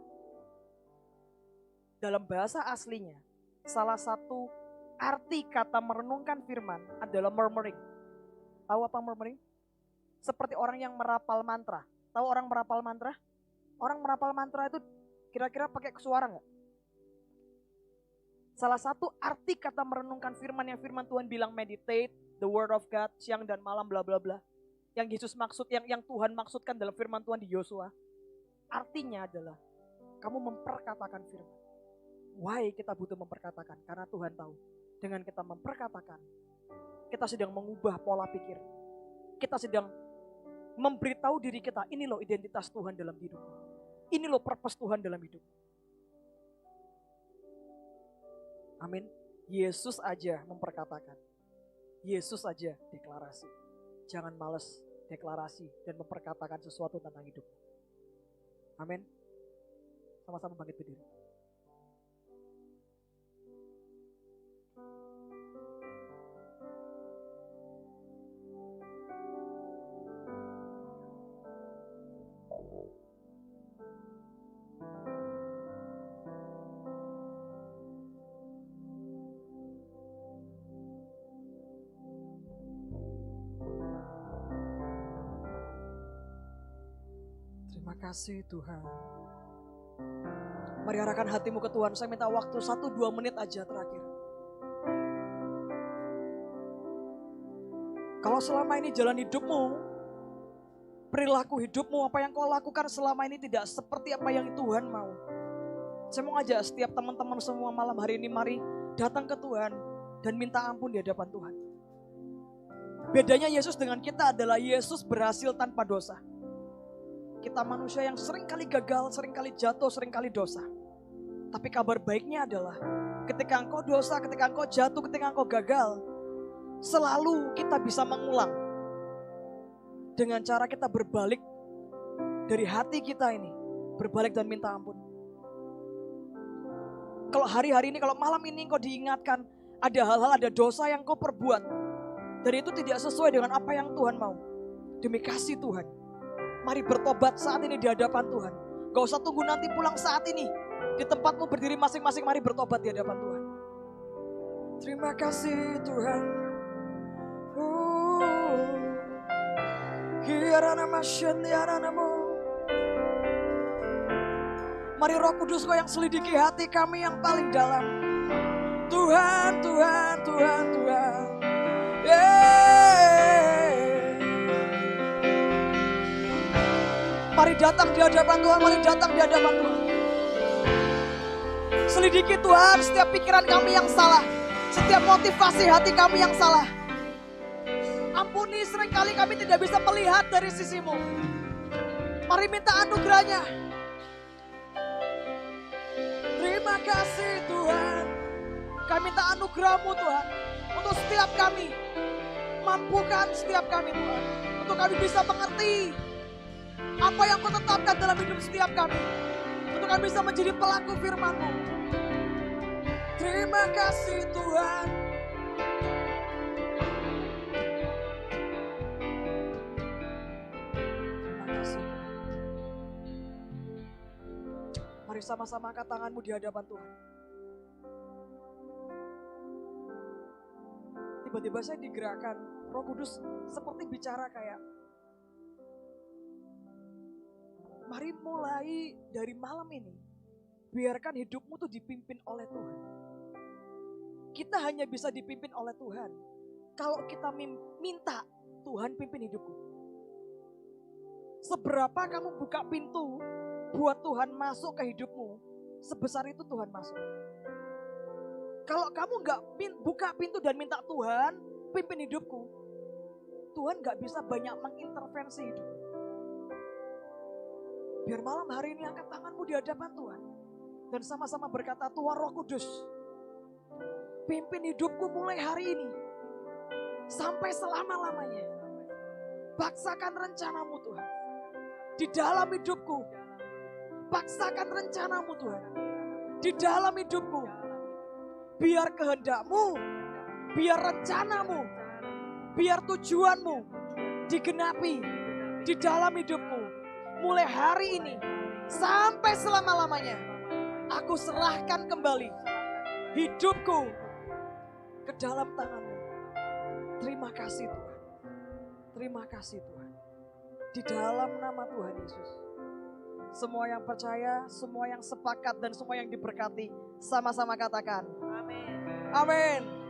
Dalam bahasa aslinya, salah satu arti kata merenungkan firman adalah murmuring. Tahu apa murmuring? Seperti orang yang merapal mantra. Tahu orang merapal mantra? Orang merapal mantra itu kira-kira pakai suara nggak? Salah satu arti kata merenungkan firman yang firman Tuhan bilang meditate the word of God siang dan malam bla bla bla. Yang Yesus maksud, yang Tuhan maksudkan dalam firman Tuhan di Yosua. Artinya adalah kamu memperkatakan firman. Why kita butuh memperkatakan? Karena Tuhan tahu dengan kita memperkatakan, kita sedang mengubah pola pikir. Kita sedang memberitahu diri kita, ini loh identitas Tuhan dalam hidup. Ini loh purpose Tuhan dalam hidup. Amin. Yesus aja memperkatakan. Yesus aja deklarasi. Jangan malas deklarasi dan memperkatakan sesuatu tentang hidup. Amin. Sama-sama bangkit berdiri. Terima kasih Tuhan. Mari arahkan hatimu ke Tuhan. Saya minta waktu 1-2 menit aja terakhir. Kalau selama ini jalan hidupmu, perilaku hidupmu, apa yang kau lakukan selama ini tidak seperti apa yang Tuhan mau. Saya mau ngajak setiap teman-teman semua malam hari ini, mari datang ke Tuhan dan minta ampun di hadapan Tuhan. Bedanya Yesus dengan kita adalah Yesus berhasil tanpa dosa. Kita manusia yang seringkali gagal, seringkali jatuh, seringkali dosa. Tapi kabar baiknya adalah ketika engkau dosa, ketika engkau jatuh, ketika engkau gagal, selalu kita bisa mengulang. Dengan cara kita berbalik dari hati kita ini, berbalik dan minta ampun. Kalau hari-hari ini, kalau malam ini engkau diingatkan ada hal-hal, ada dosa yang kau perbuat, dan itu tidak sesuai dengan apa yang Tuhan mau. Demi kasih Tuhan, mari bertobat saat ini di hadapan Tuhan. Gak usah tunggu nanti pulang saat ini. Di tempatmu berdiri masing-masing, mari bertobat di hadapan Tuhan. Terima kasih Tuhan. Mari Roh Kudus Kau yang selidiki hati kami yang paling dalam. Tuhan, Tuhan, Tuhan, Tuhan. Mari datang di hadapan Tuhan, mari datang di hadapan Tuhan. Selidiki Tuhan setiap pikiran kami yang salah, setiap motivasi hati kami yang salah. Ampuni, seringkali kami tidak bisa melihat dari sisimu. Mari minta anugerahnya. Terima kasih Tuhan. Kami minta anugerahmu Tuhan, untuk setiap kami. Mampukan setiap kami Tuhan, untuk kami bisa mengerti apa yang Kau tetapkan dalam hidup setiap kami, untuk kami bisa menjadi pelaku firman-Mu. Terima kasih Tuhan. Terima kasih. Mari sama-sama angkat tanganmu di hadapan Tuhan. Tiba-tiba saya digerakkan, Roh Kudus seperti bicara kayak, mari mulai dari malam ini, biarkan hidupmu tuh dipimpin oleh Tuhan. Kita hanya bisa dipimpin oleh Tuhan kalau kita minta Tuhan pimpin hidupku. Seberapa kamu buka pintu buat Tuhan masuk ke hidupmu, sebesar itu Tuhan masuk. Kalau kamu gak buka pintu dan minta Tuhan pimpin hidupku, Tuhan gak bisa banyak mengintervensi hidupmu. Biar malam hari ini angkat tanganmu di hadapan Tuhan. Dan sama-sama berkata, Tuhan Roh Kudus, pimpin hidupku mulai hari ini. Sampai selama-lamanya. Paksakan rencanamu Tuhan. Di dalam hidupku. Paksakan rencanamu Tuhan. di dalam hidupku. Biar kehendak-Mu, biar rencana-Mu, biar tujuan-Mu digenapi di dalam hidupku. Mulai hari ini sampai selama-lamanya, aku serahkan kembali hidupku ke dalam tangan-Mu. Terima kasih Tuhan. Terima kasih Tuhan. Di dalam nama Tuhan Yesus. Semua yang percaya, semua yang sepakat dan semua yang diberkati, sama-sama katakan. Amin. Amin.